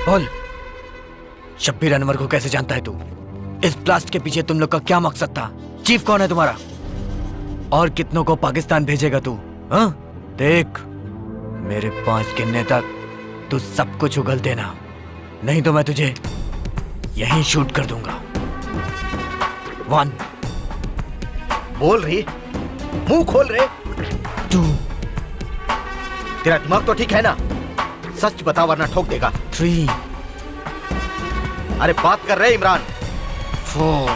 बोल, शब्बीर अनवर को कैसे जानता है तू? इस ब्लास्ट के पीछे तुम लोग का क्या मकसद था? चीफ कौन है तुम्हारा? और कितनों को पाकिस्तान भेजेगा तू? हाँ? देख, मेरे 5 गिनने तक तू सब कुछ उगल देना, नहीं तो मैं तुझे यहीं शूट कर दूंगा। 1। बोल रही, मुंह खोल रहे। 2। तेरा दिमाग तो ठीक है ना? सच बता वरना ठोक देगा। 3। अरे बात कर रहे Imran. 4।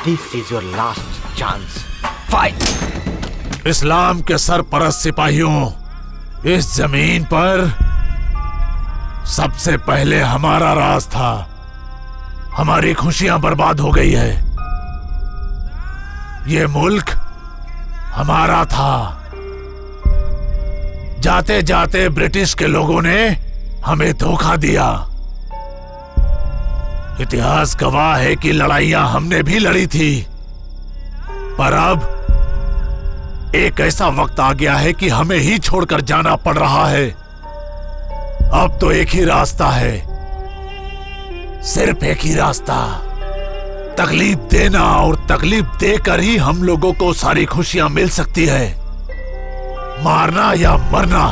This is your last chance. 5। इस्लाम के सरपरस्त सिपाहियों, इस जमीन पर सबसे पहले हमारा राज था। हमारी खुशियां बर्बाद हो गई है। ये मुल्क हमारा था। जाते जाते ब्रिटिश के लोगों ने हमें धोखा दिया। इतिहास गवाह है कि लड़ाइयां हमने भी लड़ी थी, पर अब एक ऐसा वक्त आ गया है कि हमें ही छोड़कर जाना पड़ रहा है। अब तो एक ही रास्ता है, सिर्फ एक ही रास्ता। तकलीफ देना, और तकलीफ देकर ही हम लोगों को सारी खुशियां मिल सकती है। मारना या मरना।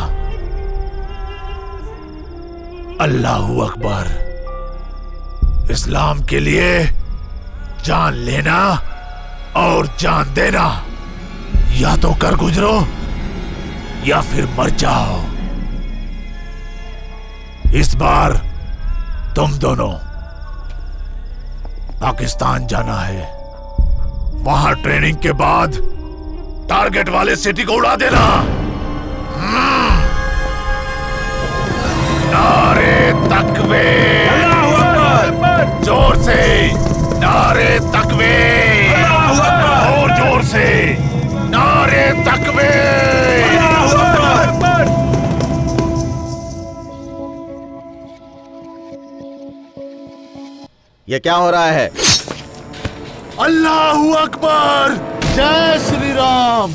अल्लाहू अकबर। इस्लाम के लिए जान लेना और जान देना, या तो कर गुजरो या फिर मर जाओ। इस बार तुम दोनों पाकिस्तान जाना है। वहां ट्रेनिंग के बाद टारगेट वाले सिटी को उड़ा देना। नारे तकबीर, जोर से नारे तकबीर, और जोर से नारे तकबीर। ये क्या हो रहा है? अल्लाहू अकबर, जय श्री राम।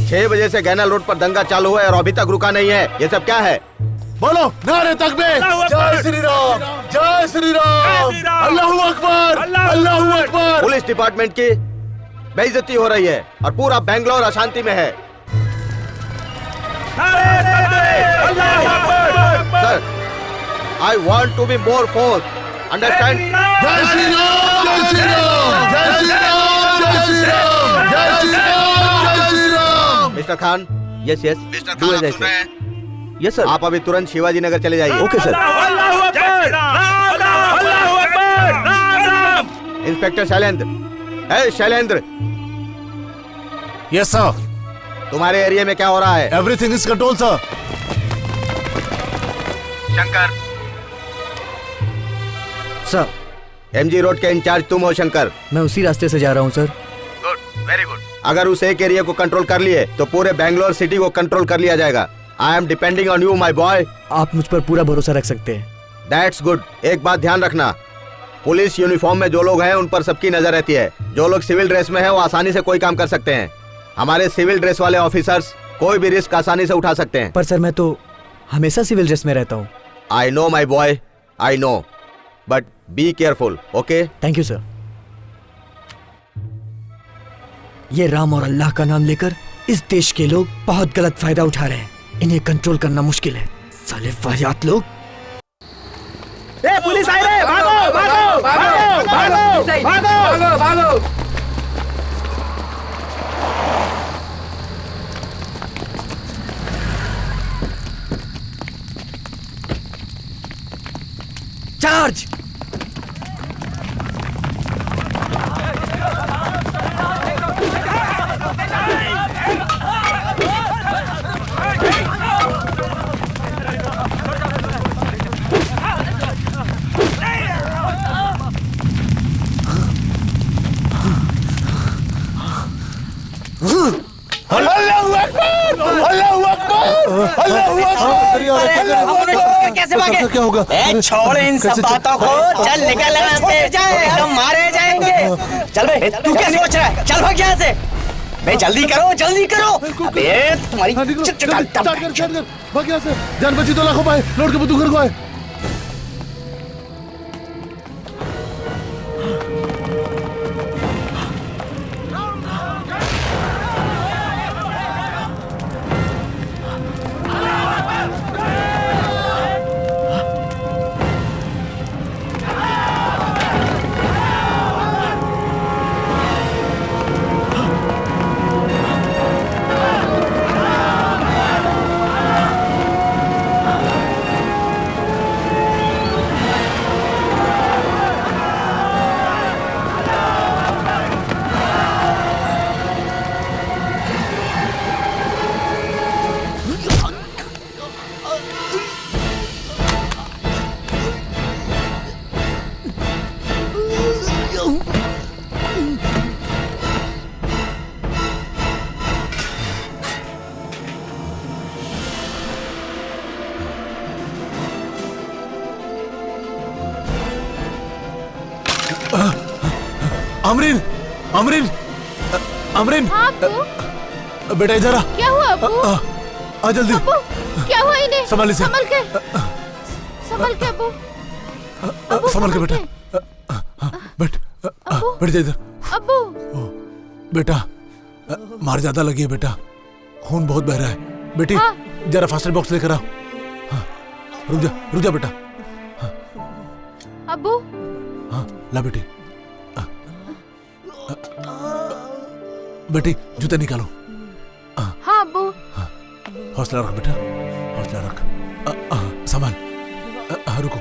6 बजे से गैना रोड पर दंगा चालू हुआ है और अभी तक रुका नहीं है। ये सब क्या है? बोलो नारे तकबीर, जय श्री राम, जय श्री राम, अल्लाहू अकबर, अल्लाहू अकबर। पुलिस डिपार्टमेंट की बेइज्जती हो रही है और पूरा बेंगलोर अशांति में है। Sir, I want to be more force, understand? जय श्री राम, जय श्री राम, जय श्री राम, जय श्री राम, जय श्री राम, जय Shri Ram. Mister Khan, yes yes, mister Khan, आप सुन रहे हैं? Yes sir. आप अभी तुरंत शिवाजी नगर चले जाइए। Okay sir. Inspector Shailendra, Shailendra, yes sir. तुम्हारे एरिया में क्या हो रहा है? Everything is control sir. Shankar, sir, MG road के इंचार्ज तुम हो शंकर? मैं उसी रास्ते से जा रहा हूँ सर। Good, very good. अगर उस एक एरिया को कंट्रोल कर लिए तो पूरे बेंगलोर सिटी को कंट्रोल कर लिया जाएगा। I am depending on you my boy. आप मुझ पर पूरा भरोसा रख सकते हैं। That's good. एक बात ध्यान रखना, पुलिस यूनिफॉर्म में जो लोग हैं उन पर सबकी नजर रहती है। जो लोग सिविल ड्रेस में हैं वो आसानी से कोई काम कर सकते हैं। हमारे सिविल ड्रेस वाले ऑफिसर्स कोई भी रिस्क आसानी से उठा सकते हैं। पर सर, मैं तो हमेशा सिविल ड्रेस में रहता हूँ। I know my boy, I know, but be careful, okay? Thank you sir. ये राम और अल्लाह का नाम लेकर इस देश के लोग बहुत गलत फायदा उठा रहे हैं। इन्हें कंट्रोल करना मुश्किल है। साले वाहियात लोग। पुलिस आई रे, भागो भागो भागो भागो भागो भागो। चार्ज। अल्लाहू अकबर, अल्लाहू अकबर, अल्लाहू अकबर। कैसे भागे? क्या होगा? छोड़ इन सब बातों को, चल निकल यहाँ से, हम मारे जाएंगे। चल भाई, तू क्या सोच रहा है? चल भाग यहाँ से। अबे जल्दी करो जल्दी करो। अबे तुम्हारी हाँ, निकलो, चिट- चिट- जल्दी, चिट- स्टार्ट कर, स्टार्ट कर। भाग यहाँ से, जान बची तो लाखों पाए, लौट के बुद्धू घर को आए। अमरीन, अमरीन, अमरीन, हाँ अब्बू, बेटा इधर आ। क्या हुआ अब्बू? आ जल्दी। अब्बू क्या हुआ इन्हें? संभाल इसे। संभल के अब्बू। अब्बू, संभाल के बेटा। बैठ, अब्बू। बैठ जा इधर। अब्बू बेटा, मार ज्यादा लगी है बेटा, खून बहुत बह रहा है। बेटी हाँ। जरा फर्स्ट एड बॉक्स लेकर आओ। हाँ, रुक जा बेटा। अब्बू हाँ, ला बेटी। बेटी जूते निकालो। हाँ अब्बू। हौसला रख बेटा, हौसला रख। संभाल। रुको,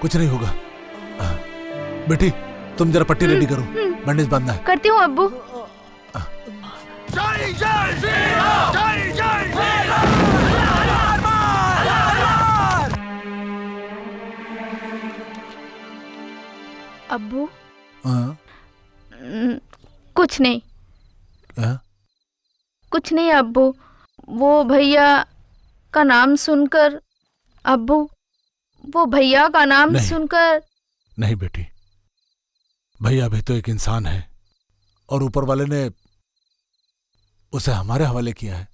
कुछ नहीं होगा। बेटी तुम जरा पट्टी रेडी करो, बैंडेज बांधना है। करती हूँ अब्बू। अब्बू कुछ नहीं, कुछ नहीं अब्बू। वो भैया का नाम सुनकर, अब्बू वो भैया का नाम नहीं। सुनकर। नहीं बेटी, भैया भी तो एक इंसान है और ऊपर वाले ने उसे हमारे हवाले किया है।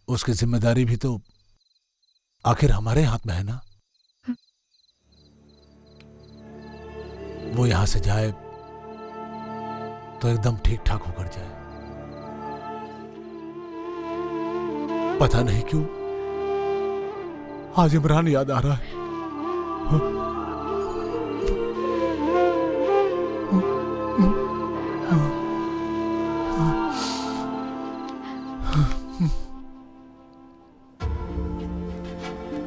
उसकी जिम्मेदारी भी तो आखिर हमारे हाथ में है ना। वो यहां से जाए तो एकदम ठीक ठाक होकर जाए। पता नहीं क्यों आज इमरान याद आ रहा है।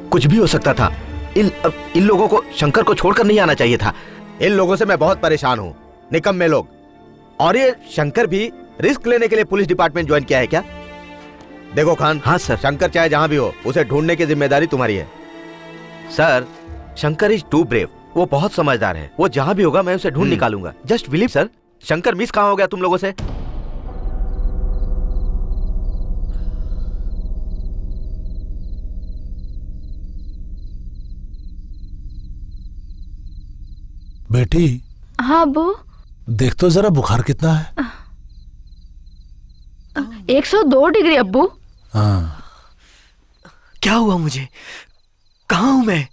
कुछ भी हो सकता था। इन लोगों को शंकर को छोड़कर नहीं आना चाहिए था। इन लोगों से मैं बहुत परेशान हूँ, निकम्मे लोग। और ये शंकर भी रिस्क लेने के लिए पुलिस डिपार्टमेंट ज्वाइन किया है क्या? देखो खान। हाँ सर। शंकर चाहे जहां भी हो, उसे ढूंढने की जिम्मेदारी तुम्हारी है। Sir, Shankar is too brave. वो बहुत समझदार है। वो जहां भी होगा मैं उसे ढूंढ निकालूंगा। Just believe sir. Shankar miss कहां हो गया तुम लोगों से? बेटी। हाँ अब्बू। देख तो जरा बुखार कितना है। 102 डिग्री अब्बू। हाँ। क्या हुआ मुझे? कहाँ हूं मैं?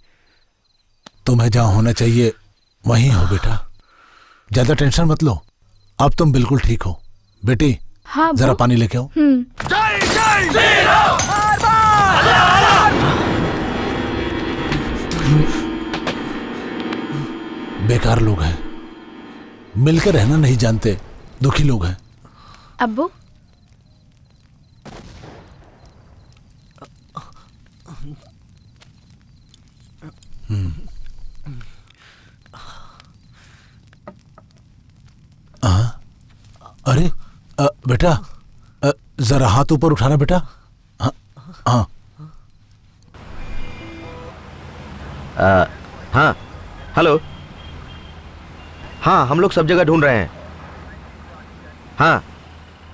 तुम्हें जहां होना चाहिए वहीं हो बेटा। ज्यादा टेंशन मत लो, अब तुम बिल्कुल ठीक हो। बेटी हाँ जरा पानी लेके आओ। बेकार लोग हैं, मिलकर रहना नहीं जानते, दुखी लोग हैं। अब्बू अरे बेटा, जरा हाथ ऊपर उठाना बेटा। हाँ हाँ। हाँ हेलो। हाँ हम लोग सब जगह ढूंढ रहे हैं। हाँ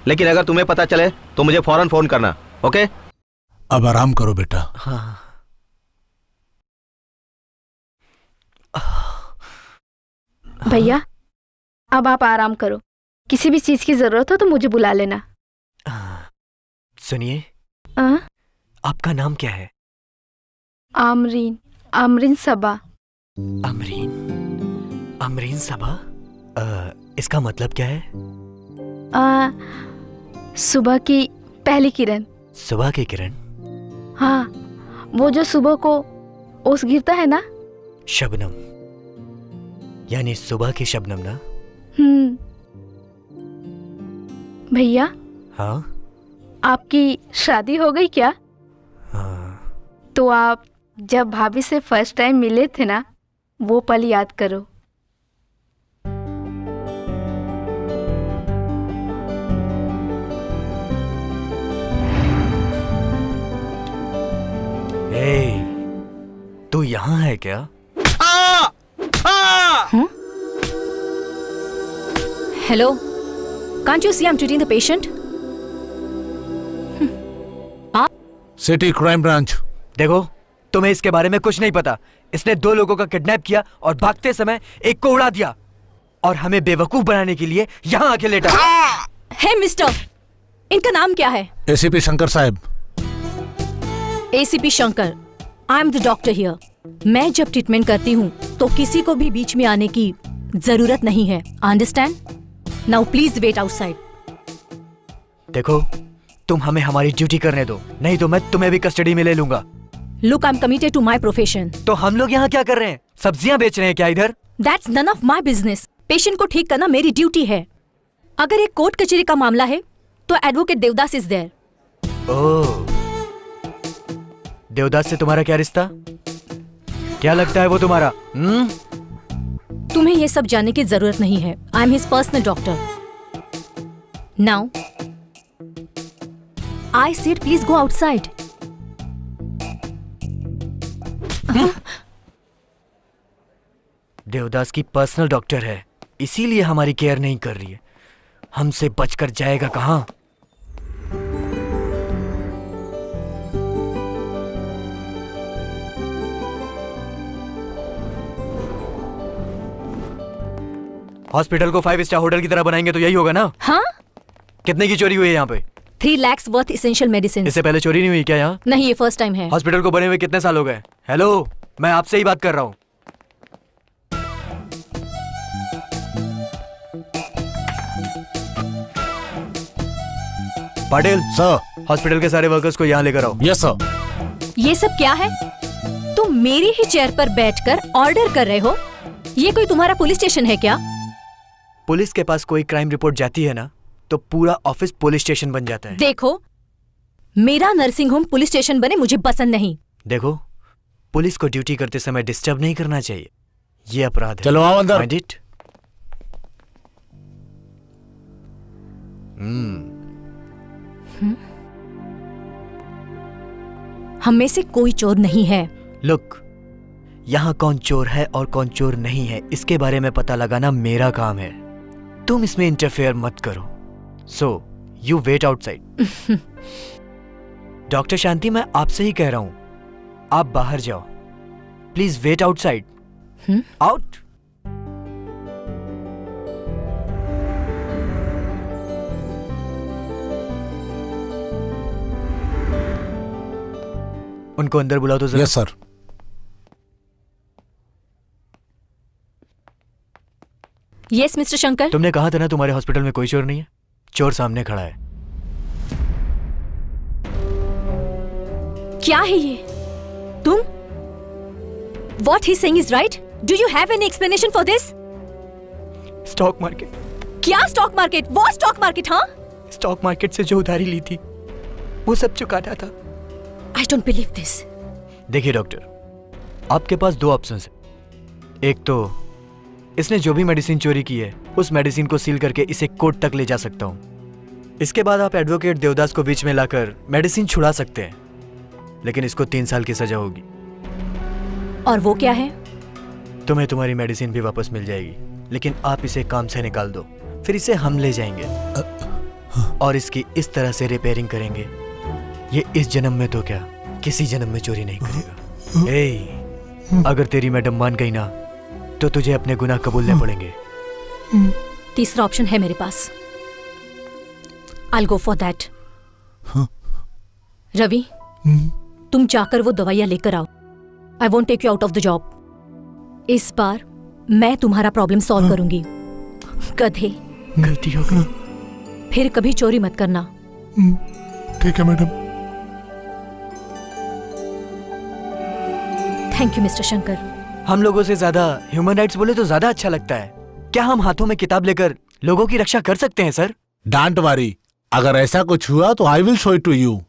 लेकिन अगर तुम्हें पता चले तो मुझे फौरन फोन करना। ओके? अब आराम करो बेटा। हाँ। भैया अब आप आराम करो, किसी भी चीज की जरूरत हो तो मुझे बुला लेना। सुनिए, आ? आपका नाम क्या है? आमरीन, आमरीन सबा। अमरीन, अमरीन सबा। इसका मतलब क्या है? सुबह की पहली किरण। सुबह की किरण? हाँ, वो जो सुबह को ओस गिरता है ना। शबनम, यानी सुबह की शबनम ना? भैया, हाँ आपकी शादी हो गई क्या? हाँ। तो आप जब भाभी से फर्स्ट टाइम मिले थे ना, वो पल याद करो। तू यहाँ है क्या? Hello? Can't you see I'm treating the patient? City crime branch. देखो, तुम्हें इसके बारे में कुछ नहीं पता। इसने 2 लोगों का किडनैप किया और भागते समय एक को उड़ा दिया और हमें बेवकूफ बनाने के लिए यहाँ आके लेटा। हे मिस्टर, इनका नाम क्या है? एसीपी शंकर साहब। ACP Shankar, I am the doctor here. मैं जब ट्रीटमेंट करती हूँ तो किसी को भी बीच में आने की जरूरत नहीं है। Understand? Now please wait outside. देखो, तुम हमें हमारी ड्यूटी करने दो, नहीं तो मैं तुम्हें भी कस्टडी में ले लूंगा। Look, I am committed to my profession. तो हम लोग यहाँ क्या कर रहे हैं? सब्जियां बेच रहे हैं क्या इधर? That's none of my business. Patient को ठीक करना मेरी ड्यूटी है। अगर एक कोर्ट कचहरी का मामला है तो एडवोकेट देवदास इज देयर। ओह, देवदास से तुम्हारा क्या रिश्ता? क्या लगता है वो तुम्हारा? तुम्हें ये सब जानने की जरूरत नहीं है। आई am his personal doctor. Now I said please go outside. Devdas की पर्सनल डॉक्टर है, इसीलिए हमारी केयर नहीं कर रही है। हमसे बचकर जाएगा कहाँ? हॉस्पिटल को 5 स्टार होटल की तरह बनाएंगे तो यही होगा ना? हाँ? कितने की चोरी हुई है यहाँ पे? 3 lakhs वर्थ एसेंशियल मेडिसिन। इससे पहले चोरी नहीं हुई क्या यहाँ? नहीं, ये फर्स्ट टाइम है। हॉस्पिटल को बने हुए कितने साल हो गए? हेलो, मैं आपसे ही बात कर रहा हूँ। पाटिल सर। हॉस्पिटल के सारे वर्कर्स को यहाँ लेकर आओ। Yes sir. ये सब क्या है? तुम मेरी ही चेयर पर बैठकर ऑर्डर कर रहे हो? ये कोई तुम्हारा पुलिस स्टेशन है क्या? पुलिस के पास कोई क्राइम रिपोर्ट जाती है ना, तो पूरा ऑफिस पुलिस स्टेशन बन जाता है। देखो, मेरा नर्सिंग होम पुलिस स्टेशन बने मुझे पसंद नहीं। देखो, पुलिस को ड्यूटी करते समय डिस्टर्ब नहीं करना चाहिए, ये अपराध है। चलो आओ अंदर। Mind it? हम में से कोई चोर नहीं है। लुक, यहाँ कौन चोर है और कौन चोर नहीं है इसके बारे में पता लगाना मेरा काम है। तुम इसमें इंटरफेयर मत करो। So you wait outside. Doctor Shanti, मैं आपसे ही कह रहा हूं, आप बाहर जाओ। Please wait outside. आउट। उनको अंदर बुलाओ तो जरा। Yes sir. Yes mister Shankar. तुमने कहा था ना तुम्हारे हॉस्पिटल में कोई चोर नहीं है। चोर सामने खड़ा है। क्या है ये? तुम? What he's saying is right? Do you have any explanation for this? Stock market. क्या स्टॉक मार्केट? वो स्टॉक मार्केट? हाँ, स्टॉक मार्केट से जो उधारी ली थी वो सब चुकाना था। I don't believe this. देखिए डॉक्टर, आपके पास 2 ऑप्शंस हैं। एक तो इसने जो भी मेडिसिन चोरी की है उस मेडिसिन को सील करके इसे कोर्ट तक ले जा सकता हूँ। इसके बाद आप एडवोकेट देवदास को बीच में लाकर मेडिसिन छुड़ा सकते हैं, लेकिन इसको 3 साल की सजा होगी। और वो क्या है? तुम्हें तुम्हारी मेडिसिन भी वापस मिल जाएगी, लेकिन आप इसे काम से निकाल दो, फिर इसे हम ले जाएंगे और इसकी इस तरह से रिपेयरिंग करेंगे। ये इस जन्म में तो क्या, किसी जन्म में चोरी नहीं करेगा। ए, अगर तेरी मैडम मान गई ना तो तुझे अपने गुनाह कबूलने पड़ेंगे। तीसरा ऑप्शन है मेरे पास। I'll go for that. हाँ। रवि, तुम जाकर वो दवाइयाँ लेकर आओ. I won't take you out of the job. इस बार मैं तुम्हारा प्रॉब्लम सॉल्व करूंगी. गधे, गलती हो गई. फिर कभी चोरी मत करना. ठीक है madam. Thank you mister Shankar. हम लोगों से ज्यादा ह्यूमन राइट्स बोले तो ज्यादा अच्छा लगता है. क्या हम हाथों में किताब लेकर लोगों की रक्षा कर सकते हैं सर? डोंट वरी, अगर ऐसा कुछ हुआ तो I will show it to you.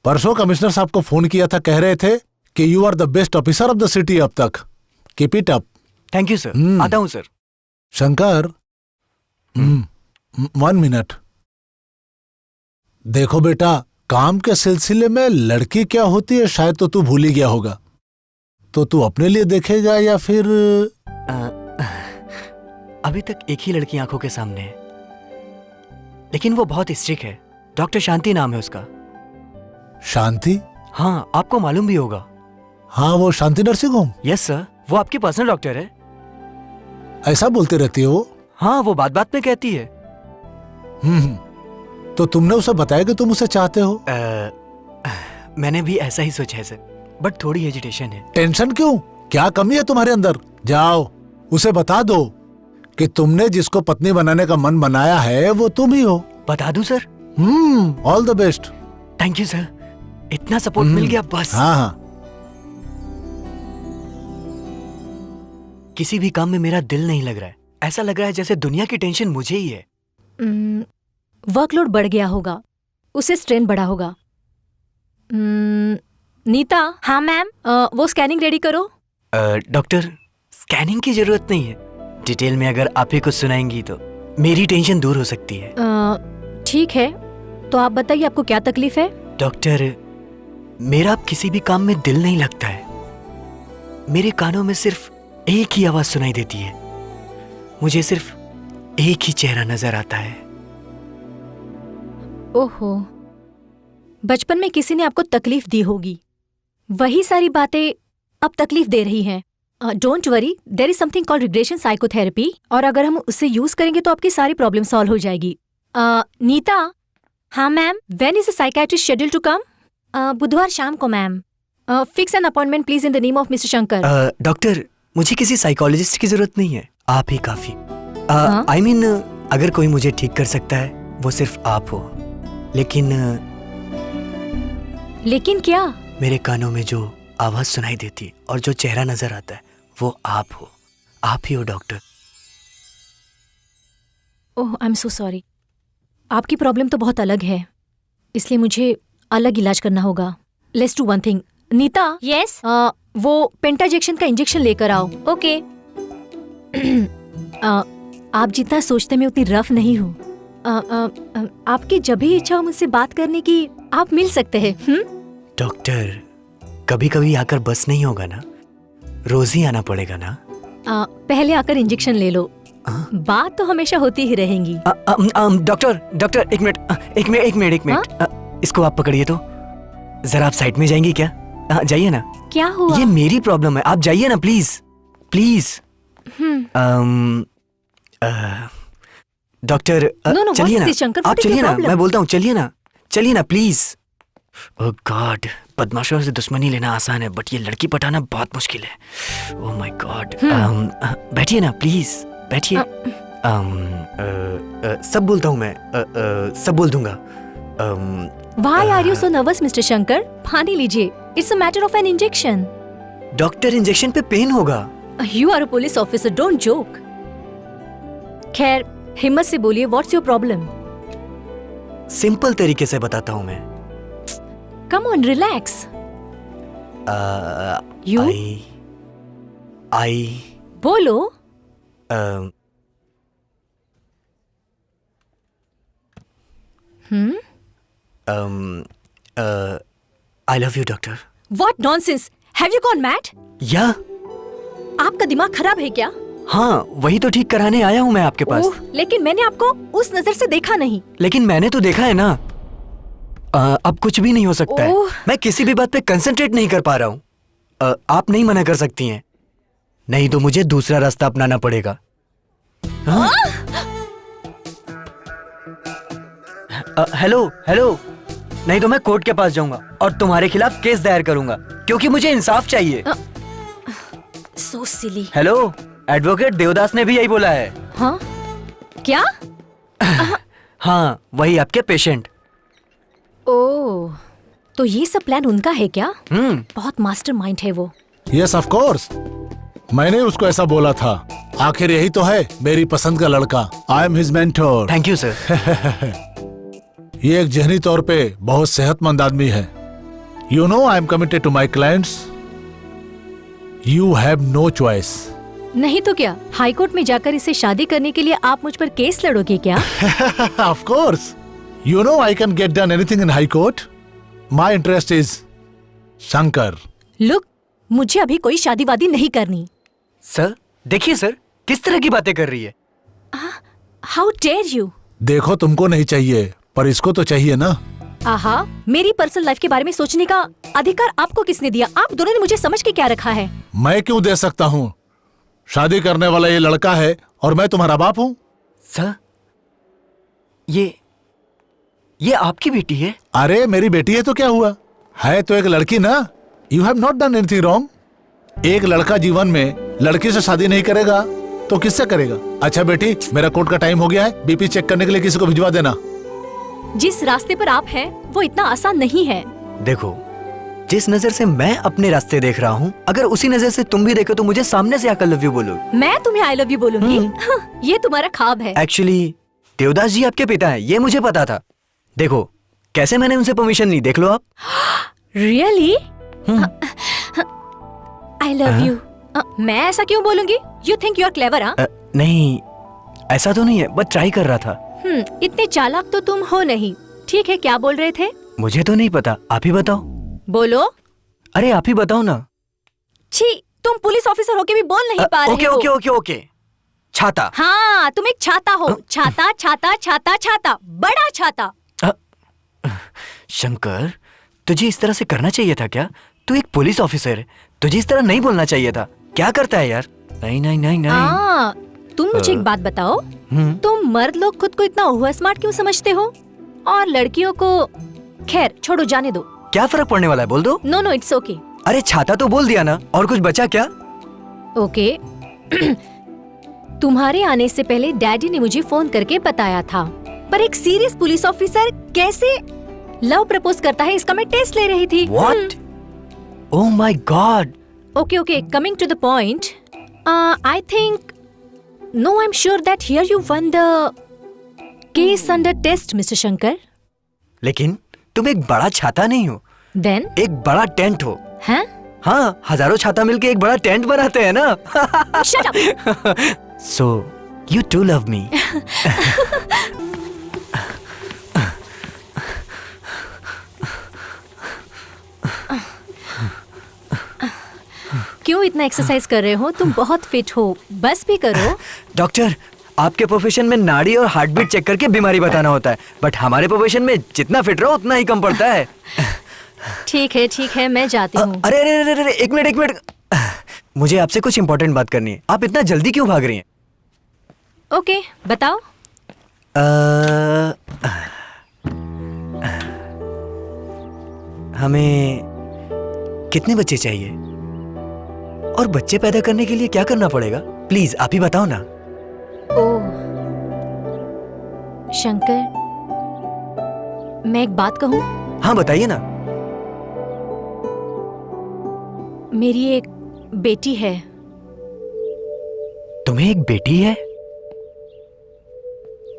परसों कमिश्नर साहब को फोन किया था, कह रहे थे कि you are the best officer of the city अब तक. Keep it up. Thank you sir. आता हूँ सर. शंकर, 1 मिनट. देखो बेटा, काम के सिलसिले में लड़की क्या होती है शायद तो तू भूल ही गया होगा. तो तू अपने लिए देखेगा या फिर? अभी तक एक ही लड़की आंखों के सामने है, लेकिन वो बहुत स्ट्रिक्ट है. डॉक्टर शांति नाम है उसका. शांति? हाँ, आपको मालूम भी होगा. हाँ, वो शांति नर्सिंग होम. यस सर, वो आपकी पर्सनल डॉक्टर है. ऐसा बोलती रहती है वो? हाँ, वो बात बात में कहती है. तो तुमने उसे बताया कि तुम उसे चाहते हो? मैंने भी ऐसा ही सोचा है सर, बट थोड़ी हेजिटेशन है. टेंशन क्यों? क्या कमी है तुम्हारे अंदर? जाओ उसे बता दो कि तुमने जिसको पत्नी बनाने का मन बनाया है वो तुम ही हो. बता दूं sir? All the best. Thank you sir. इतना सपोर्ट मिल गया बस. हाँ. किसी भी काम में मेरा दिल नहीं लग रहा है. ऐसा लग रहा है जैसे दुनिया की टेंशन मुझे ही है. वर्कलोड बढ़ गया होगा, उसे स्ट्रेन बढ़ा होगा. नीता. हाँ मैम. वो स्कैनिंग रेडी करो. डॉक्टर, स्कैनिंग की जरूरत नहीं है. डिटेल में अगर आप ही कुछ सुनाएंगी तो मेरी टेंशन दूर हो सकती है. ठीक है, तो आप बताइए आपको क्या तकलीफ है? डॉक्टर, मेरा अब किसी भी काम में दिल नहीं लगता है. मेरे कानों में सिर्फ एक ही आवाज सुनाई देती है. मुझे सिर्फ एक ही चेहरा नजर आता है. ओहो, बचपन में किसी ने आपको तकलीफ दी होगी, वही सारी बातें अब तकलीफ दे रही हैं. Don't worry, there is something called regression psychotherapy, और अगर हम उसे यूज करेंगे तो आपकी सारी प्रॉब्लम सॉल्व हो जाएगी. नीता. हाँ ma'am. When is the psychiatrist schedule to come? बुधवार शाम को ma'am. Fix an appointment please in the name of mister Shankar. Doctor, मुझे किसी साइकोलॉजिस्ट की जरूरत नहीं है, आप ही काफी. आई मीन, अगर कोई मुझे ठीक कर सकता है वो सिर्फ आप हो. लेकिन क्या? मेरे कानों में जो आवाज सुनाई देती और जो चेहरा नजर आता है वो आप हो. आप ही हो doctor. Oh, I am so sorry. आपकी प्रॉब्लम तो बहुत अलग है, इसलिए मुझे अलग इलाज करना होगा. Let's do one thing. Neeta. Yes. वो पेंटाजेक्शन का इंजेक्शन लेकर आओ. ओके. आप जितना सोचते मैं उतनी रफ नहीं हूँ. आपकी जब भी इच्छा हो मुझसे बात करने की, आप मिल सकते हैं. डॉक्टर, कभी कभी आकर बस नहीं होगा ना, रोज ही आना पड़ेगा ना. पहले आकर इंजेक्शन ले लो, बात तो हमेशा होती ही रहेंगी. डॉक्टर, एक मिनट. इसको आप पकड़िए तो. जरा आप साइड में जाएंगी क्या? जाइए ना. क्या हुआ? ये मेरी प्रॉब्लम है, आप जाइए ना प्लीज. प्लीज. डॉक्टर, चलिए ना. आप चलिए ना, मैं बोलता हूँ, चलिए ना प्लीज. ओह गॉड, बदमाशों से दुश्मनी लेना आसान है, बट ये लड़की पटाना बहुत मुश्किल है. Oh my God. बैठिए ना प्लीज, बैठिए. सब बोलता हूँ मैं, सब बोल दूंगा. Why are you so nervous, Mr. Shankar? पानी लीजिए. It's a matter of an injection. Doctor, injection पे पेन होगा. You are a police officer, don't joke. खैर, हिम्मत से बोलिए, what's your problem? सिंपल तरीके से बताता हूँ मैं. Come on, relax. You? I. बोलो. I love you, doctor. What nonsense? Have you gone mad? या? आपका दिमाग खराब है क्या? हाँ, वही तो ठीक कराने आया हूँ मैं आपके पास. लेकिन मैंने आपको उस नजर से देखा नहीं. लेकिन मैंने तो देखा है ना. अब कुछ भी नहीं हो सकता है. मैं किसी भी बात पे कंसंट्रेट नहीं कर पा रहा हूँ. आप नहीं मना कर सकती हैं, नहीं तो मुझे दूसरा रास्ता अपनाना पड़ेगा. हेलो हेलो, नहीं तो मैं कोर्ट के पास जाऊंगा और तुम्हारे खिलाफ केस दायर करूंगा क्योंकि मुझे इंसाफ चाहिए। सो सिली। हेलो, एडवोकेट देवदास ने भी यही बोला है। हाँ क्या? हाँ, वही आपके पेशेंट। ओह, तो ये सब प्लान उनका है क्या? बहुत मास्टरमाइंड है वो। यस ऑफ कोर्स, मैंने उसको ऐसा बोला था। आखिर यही तो है मेरी पसंद का लड़का। I am his mentor. Thank you sir. ये एक जहनी तौर पे बहुत सेहतमंद आदमी है। You know I am committed to my clients. You have no choice. नहीं तो क्या, हाई कोर्ट में जाकर इसे शादी करने के लिए आप मुझ पर केस लड़ोगे क्या? Of course, you know I can get done anything in high court. My interest is Shankar. Look, मुझे अभी कोई शादी वादी नहीं करनी। सर देखिए सर, किस तरह की बातें कर रही है। How dare you. देखो, तुमको नहीं चाहिए पर इसको तो चाहिए ना। आहा, मेरी पर्सनल लाइफ के बारे में सोचने का अधिकार आपको किसने दिया? आप दोनों ने मुझे समझ के क्या रखा है? मैं क्यों दे सकता हूँ? शादी करने वाला ये लड़का है और मैं तुम्हारा बाप हूँ। सर, ये आपकी बेटी है? अरे मेरी बेटी है तो क्या हुआ, है तो एक लड़की ना। You have not done anything wrong. एक लड़का जीवन में लड़की से शादी नहीं करेगा तो किससे करेगा? अच्छा बेटी, मेरा कोर्ट का टाइम हो गया है। बीपी चेक करने के लिए किसी को भिजवा देना। जिस रास्ते पर आप हैं वो इतना आसान नहीं है। देखो, जिस नजर से मैं अपने रास्ते देख रहा हूँ, अगर उसी नजर से तुम भी देखो तो मुझे सामने से आकर लव यू बोलोगे। मैं तुम्हें आई लव यू बोलूंगी? ये तुम्हारा ख्वाब है। एक्चुअली देवदास जी आपके पिता हैं, ये मुझे पता था। देखो कैसे मैंने उनसे परमिशन ली, देख लो आप। रियली? I love you. मैं ऐसा क्यों बोलूंगी? You think you are clever? नहीं, ऐसा तो नहीं है, बस ट्राई कर रहा था। इतने चालाक तो तुम हो नहीं। ठीक है, क्या बोल रहे थे? मुझे तो नहीं पता, आप ही बताओ। बोलो। अरे आप ही बताओ ना। छी, तुम पुलिस ऑफिसर होके भी बोल नहीं पा रहे ओके हो। ओके ओके ओके, छाता। हाँ, तुम एक छाता हो। छाता छाता छाता छाता, बड़ा छाता। शंकर, तुझे इस तरह से करना चाहिए था क्या? तू एक पुलिस ऑफिसर है, तुझे इस तरह नहीं बोलना चाहिए था। क्या करता है यार? नहीं नहीं नहीं नहीं। तुम मुझे एक बात बताओ, तुम मर्द लोग खुद को इतना ओवर स्मार्ट क्यों समझते हो और लड़कियों को? खैर छोड़ो, जाने दो। क्या फर्क पड़ने वाला है, बोल दो। No no, it's okay. अरे छाता तो बोल दिया ना, और कुछ बचा क्या? ओके। तुम्हारे आने से पहले डैडी ने मुझे फोन करके बताया था, पर एक सीरियस पुलिस ऑफिसर कैसे लव प्रपोज करता है इसका मैं टेस्ट ले रही थी। What? Oh my God! Okay, okay. Coming to the point, I think, no, I'm sure that here you won the case under test, Mr. Shankar. लेकिन तुम एक बड़ा छाता नहीं हो, Then? एक बड़ा टेंट हो। हैं? हाँ, हजारों छाता मिलके एक बड़ा टेंट बनाते हैं ना। Shut up. So, you too love me. क्यों इतना एक्सरसाइज कर रहे हो? तुम बहुत फिट हो, बस भी करो। डॉक्टर, आपके प्रोफेशन में नाड़ी और हार्ट बीट चेक करके बीमारी बताना होता है, बट हमारे प्रोफेशन में जितना फिट रहो उतना ही कम पड़ता है। ठीक है, मैं जाती हूँ। अरे अरे अरे अरे, एक मिनट, मुझे आपसे कुछ इम्पोर्टेंट बात करनी है। आप इतना जल्दी क्यों भाग रही हैं? ओके, बताओ। हमें कितने बच्चे चाहिए और बच्चे पैदा करने के लिए क्या करना पड़ेगा? प्लीज आप ही बताओ ना। ओह शंकर, मैं एक बात कहूँ? हाँ बताइए ना। मेरी एक बेटी है। तुम्हें एक बेटी है?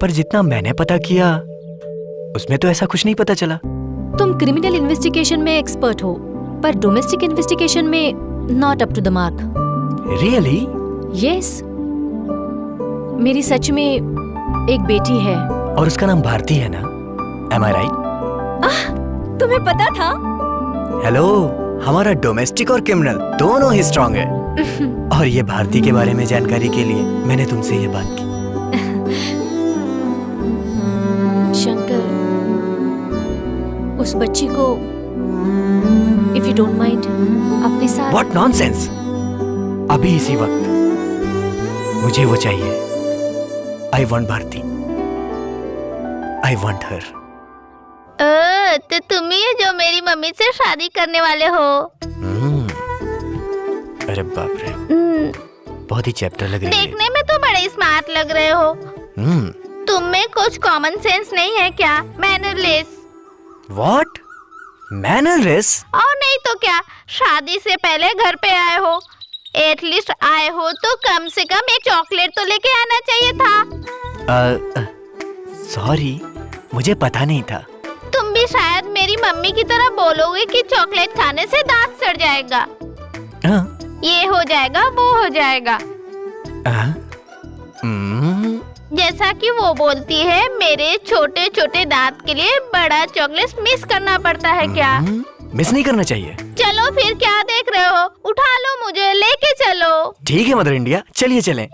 पर जितना मैंने पता किया उसमें तो ऐसा कुछ नहीं पता चला। तुम क्रिमिनल इन्वेस्टिगेशन में एक्सपर्ट हो, पर डोमेस्टिक इन्वेस्टिगेशन में not up to the mark. Really? Yes, मेरी सच में एक बेटी है। और उसका नाम भारती है ना? Am I right? तुम्हें पता था? हेलो, हमारा डोमेस्टिक और क्रिमिनल दोनों ही स्ट्रांग है। और ये भारती के बारे में जानकारी के लिए मैंने तुमसे ये बात की। शंकर, उस बच्ची को इफ यू डोंट माइंड अपने साथ। What nonsense! अभी इसी वक्त मुझे वो चाहिए। I want Bharti. I want her. Mummy से शादी करने वाले हो? अरे बाप रे, बहुत ही चैप्टर लग रही है। देखने में तो बड़े स्मार्ट लग रहे हो। तुम में कुछ कॉमन सेंस नहीं है क्या? मैनरलेस। व्हाट? मैनरलेस? और नहीं तो क्या, शादी से पहले घर पे आए हो, एटलीस्ट आए हो तो कम से कम एक चॉकलेट तो लेके आना चाहिए था। सॉरी, मुझे पता नहीं था। तुम भी शायद मेरी मम्मी की तरह बोलोगे कि चॉकलेट खाने से दांत सड़ जाएगा, ये हो जाएगा, वो हो जाएगा। जैसा कि वो बोलती है, मेरे छोटे छोटे दांत के लिए बड़ा चॉकलेट मिस करना पड़ता है क्या? मिस नहीं करना चाहिए। चलो फिर क्या देख रहे हो, उठा लो, मुझे लेके चलो। ठीक है मदर इंडिया, चलिए चलें।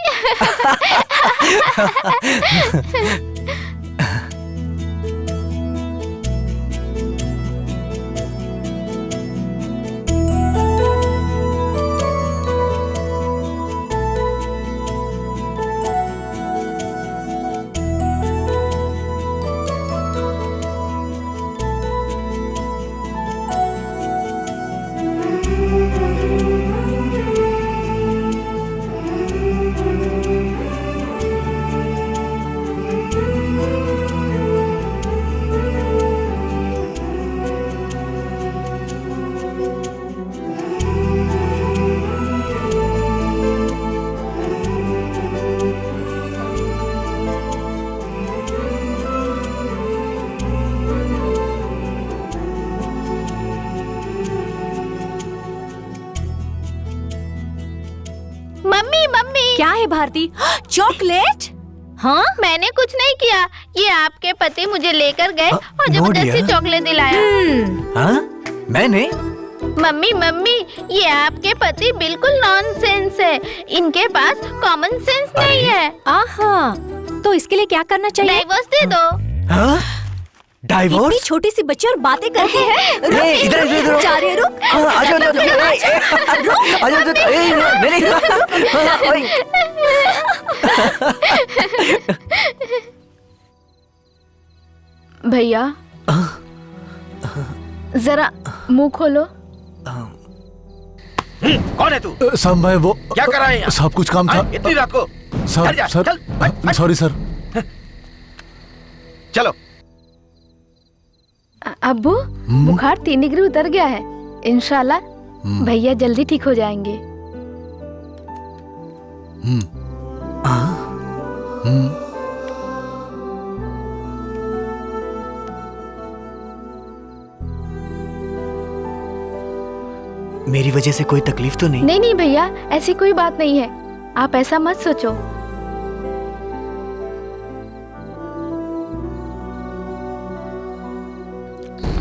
मम्मी मम्मी, क्या है भारती? चॉकलेट? हाँ, मैंने कुछ नहीं किया, ये आपके पति मुझे लेकर गए और no जबरदस्ती dear। चॉकलेट दिलाया। हाँ? मैंने? मम्मी मम्मी, ये आपके पति बिल्कुल नॉनसेंस है, इनके पास कॉमन सेंस नहीं है। आहा, तो इसके लिए क्या करना चाहिए? डाइवोर्स दे दो। हाँ? इतनी डाइवोर्स? छोटी सी बच्ची और बातें करती है। ए, इधर इधर जा रही है, रुक। आजा आजा आजा, भैया जरा मुंह खोलो। कौन है तू? साहब मैं वो क्या कर रहा है यहाँ? साहब कुछ काम था। इतनी रात को? सर जा, सर, चल, हट। Sorry sir. चलो। अब्बू, बुखार 3 डिग्री उतर गया है, इंशाल्लाह भैया जल्दी ठीक हो जाएंगे। मेरी वजह से कोई तकलीफ तो नहीं? नहीं नहीं भैया, ऐसी कोई बात नहीं है, आप ऐसा मत सोचो।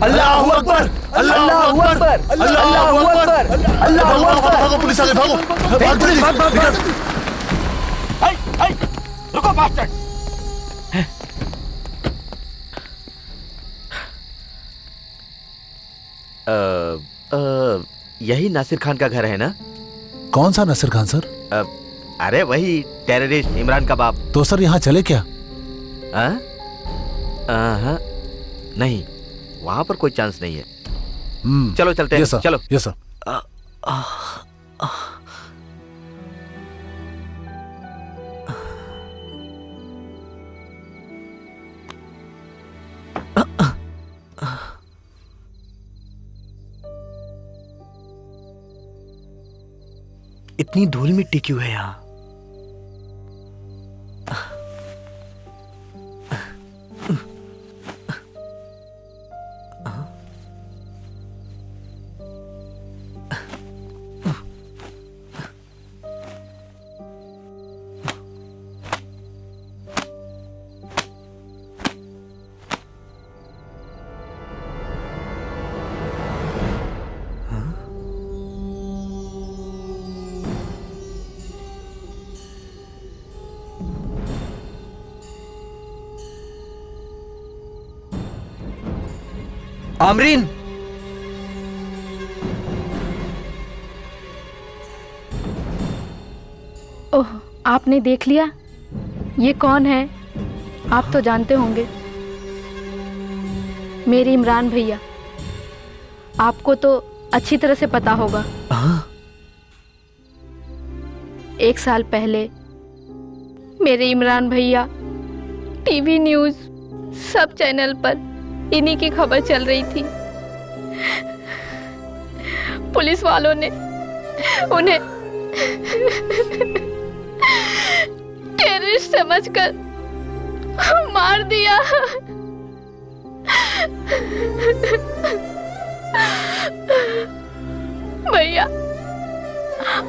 अल्लाहू अकबर, अल्लाहू अकबर, अल्लाहू अकबर, अल्लाहू अकबर। भागो पुलिस आ गई, भागो, भाग जल्दी, भाग। रुको बास्टर्ड। यही नासिर खान का घर है ना? कौन सा नसीर खान सर? अरे वही टेररिस्ट इमरान का बाप। तो सर यहाँ चले क्या? हाँ, नहीं, वहां पर कोई चांस नहीं है। चलो चलते हैं। चलो। Yes sir. इतनी धूल मिट्टी क्यों है यहाँ? आमरीन, ओह, आपने देख लिया? ये कौन है? आप तो जानते होंगे, मेरे इमरान भैया। आपको तो अच्छी तरह से पता होगा। हाँ? 1 साल पहले मेरे इमरान भैया टीवी न्यूज़ सब चैनल पर इन्हीं की खबर चल रही थी। पुलिस वालों ने उन्हें टेररिस्ट समझकर मार दिया। भैया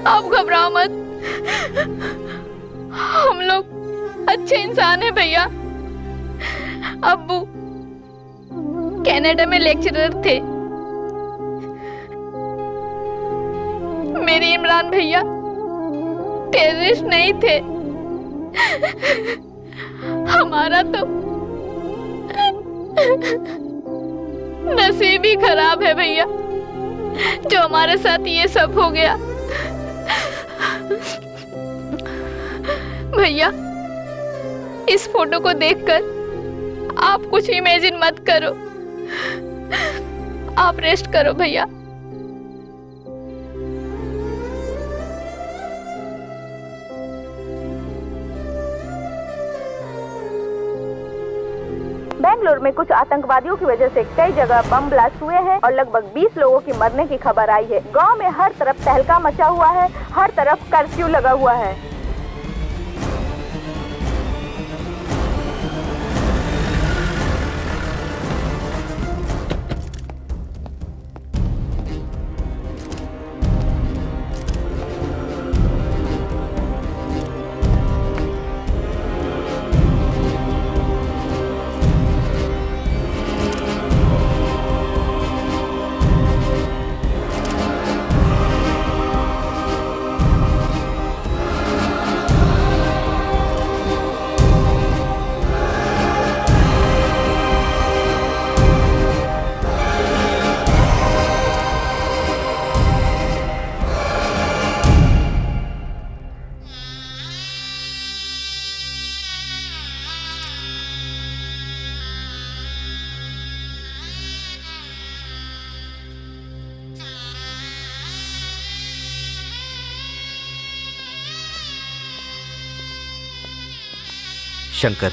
आप घबराओ मत, हम लोग अच्छे इंसान हैं भैया। अब्बू कनाडा में लेक्चरर थे, मेरे इमरान भैया टेररिस्ट नहीं थे। हमारा तो नसीब ही खराब है भैया, जो हमारे साथ ये सब हो गया। भैया इस फोटो को देखकर आप कुछ इमेजिन मत करो, आप रेस्ट करो भैया। बेंगलुरु में कुछ आतंकवादियों की वजह से कई जगह बम ब्लास्ट हुए हैं और लगभग 20 लोगों की मरने की खबर आई है। गांव में हर तरफ तहलका मचा हुआ है, हर तरफ कर्फ्यू लगा हुआ है। शंकर,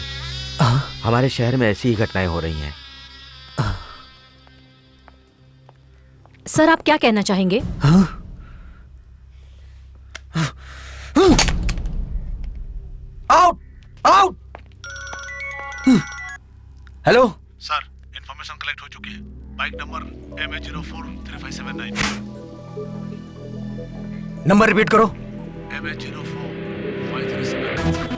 हमारे शहर में ऐसी ही घटनाएं हो रही हैं। सर आप क्या कहना चाहेंगे? Out out. Hello sir, information collect हो चुकी है। Bike number MH043579। Number repeat करो। MH043579।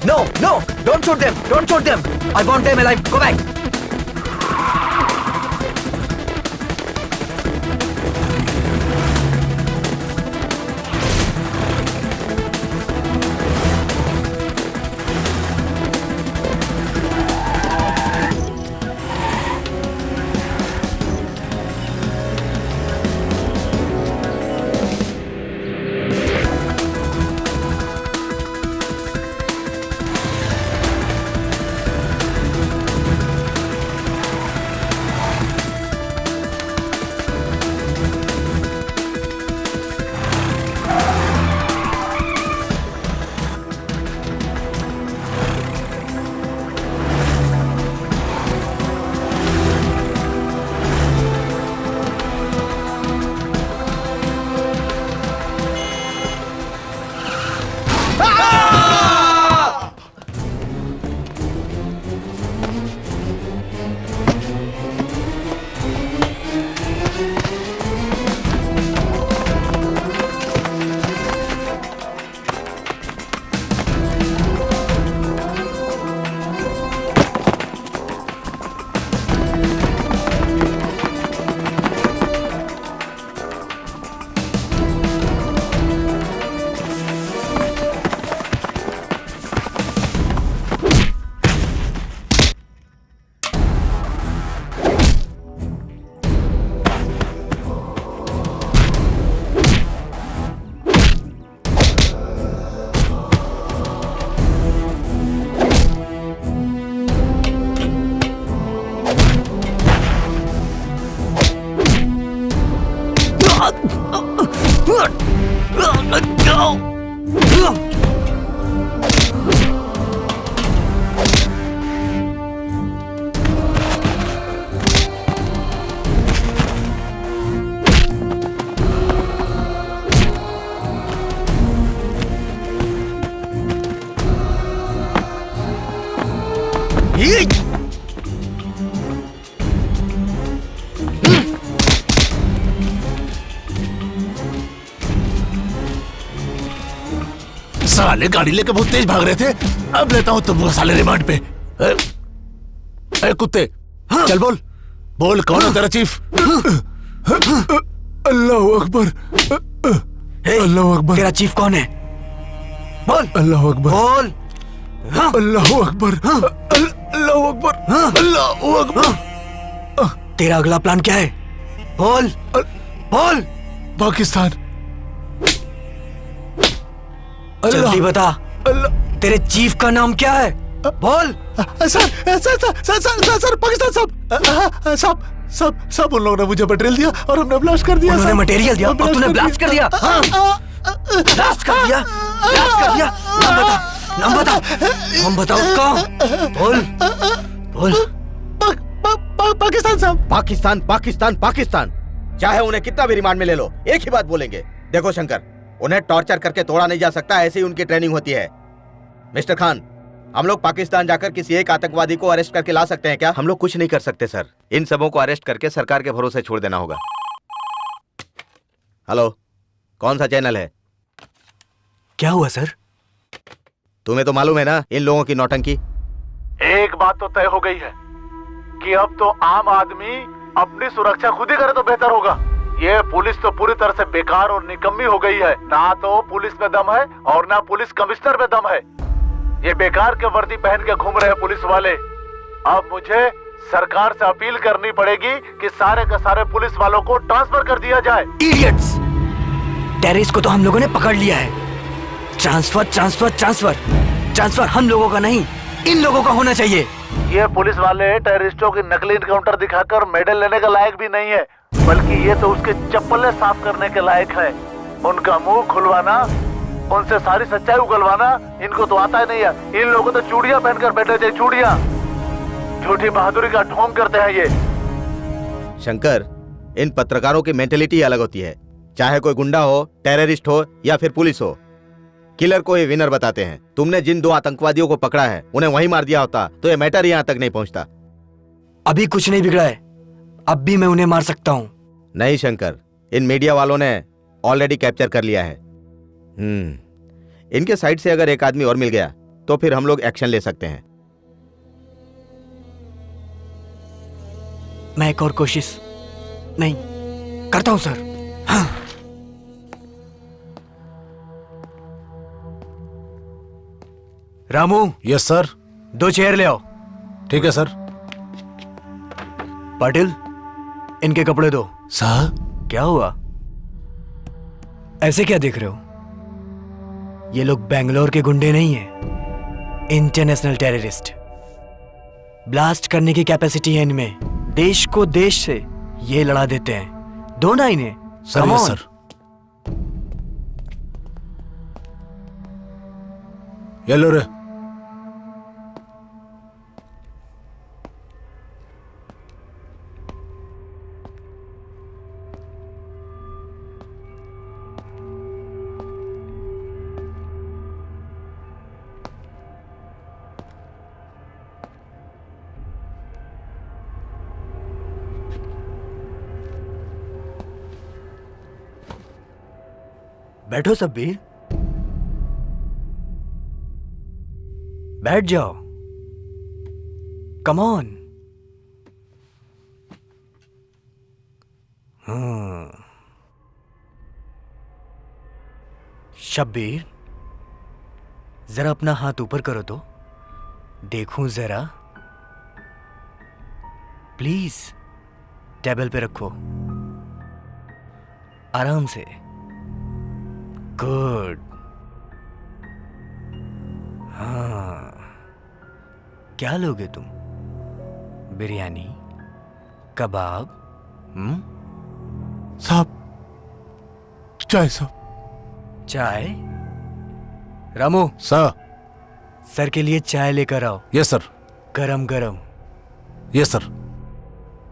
No, no, don't shoot them, don't shoot them. I want them alive. Go back. साले गाड़ी लेके बहुत तेज भाग रहे थे। अब लेता हूँ तुमको साले रिमांड पे। ए कुत्ते, चल बोल बोल, कौन है तेरा चीफ? अल्लाह अकबर, अल्लाह अकबर। तेरा चीफ कौन है? बोल। अल्लाह अकबर, बोल। अल्लाह अकबर, अल्लाह अकबर, अल्लाह अकबर। तेरा अगला प्लान क्या है? बोल बोल। पाकिस्तान। जल्दी बता। तेरे चीफ का नाम क्या है? बोल। सर पाकिस्तान सब उन लोगों ने मुझे मटेरियल दिया और हमने ब्लास्ट कर दिया। उन्होंने मटेरियल दिया और तूने ब्लास्ट कर दिया? ब्लास्ट कर दिया? ब्लास्ट कर दिया? नाम बता, नाम बता उसका। बोल बोल। पाकिस्तान साहब। पाकिस्तान पाकिस्तान पाकिस्तान, चाहे उन्हें कितना भी रिमांड में ले लो, एक ही बात बोलेंगे। देखो शंकर, उन्हें टॉर्चर करके तोड़ा नहीं जा सकता, ऐसे ही उनकी ट्रेनिंग होती है। मिस्टर खान, हम लोग पाकिस्तान जाकर किसी एक आतंकवादी को अरेस्ट करके ला सकते हैं क्या? हम लोग कुछ नहीं कर सकते सर, इन सबों को अरेस्ट करके सरकार के भरोसे छोड़ देना होगा। हेलो, कौन सा चैनल है? क्या हुआ सर? तुम्हें तो मालूम है ना इन लोगों की नौटंकी। एक बात तो तय हो गई है कि अब तो आम आदमी अपनी सुरक्षा खुद ही करे तो बेहतर होगा। ये पुलिस तो पूरी तरह से बेकार और निकम्मी हो गई है। ना तो पुलिस में दम है और ना पुलिस कमिश्नर में दम है। ये बेकार के वर्दी पहन के घूम रहे हैं पुलिस वाले। अब मुझे सरकार से अपील करनी पड़ेगी कि सारे के सारे पुलिस वालों को ट्रांसफर कर दिया जाए। इडियट्स! टेररिस्ट को तो हम लोगों ने पकड़ लिया है। ट्रांसफर ट्रांसफर ट्रांसफर ट्रांसफर हम लोगों का नहीं, इन लोगों का होना चाहिए। ये पुलिस वाले टेररिस्टों की नकली इनकाउंटर दिखाकर मेडल लेने के लायक भी नहीं है, बल्कि ये तो उसके चप्पलें साफ करने के लायक है। उनका मुंह खुलवाना, उनसे सारी सच्चाई उगलवाना इनको तो आता ही नहीं है। इन लोगों तो चूड़ियां पहनकर बैठे थे, चूड़ियां। झूठी बहादुरी का ढोंग करते हैं ये। शंकर, इन पत्रकारों की मेंटेलिटी अलग होती है। चाहे कोई गुंडा हो, टेररिस्ट हो या फिर पुलिस हो, किलर को ही विनर बताते हैं। तुमने जिन 2 आतंकवादियों को पकड़ा है उन्हें वहीं मार दिया होता तो ये मैटर यहाँ तक नहीं पहुंचता। अभी कुछ नहीं बिगड़ा है, अब भी मैं उन्हें मार सकता हूँ। नहीं शंकर, इन मीडिया वालों ने ऑलरेडी कैप्चर कर लिया है। इनके साइड से अगर एक आदमी और मिल गया तो फिर हम लोग एक्शन ले सकते हैं। मैं एक और कोशिश नहीं करता हूं सर। हाँ। रामू। Yes sir. 2 चेयर ले आओ। ठीक है सर। पाटिल, इनके कपड़े दो। सर क्या हुआ? ऐसे क्या देख रहे हो? ये लोग बेंगलोर के गुंडे नहीं हैं, इंटरनेशनल टेररिस्ट। ब्लास्ट करने की कैपेसिटी है इनमें। देश को देश से ये लड़ा देते हैं। दो ना इन्हें। सर। Yes sir. ये लो रे। बैठो सब्बीर, बैठ जाओ। Come on. शब्बीर, जरा अपना हाथ ऊपर करो तो देखूं जरा। प्लीज टेबल पे रखो, आराम से। गुड। हाँ, क्या लोगे तुम? बिरयानी, कबाब? साहब, चाय साहब। चाय? रामू, सर। सर के लिए चाय लेकर आओ। Yes sir. गरम गरम। Yes sir.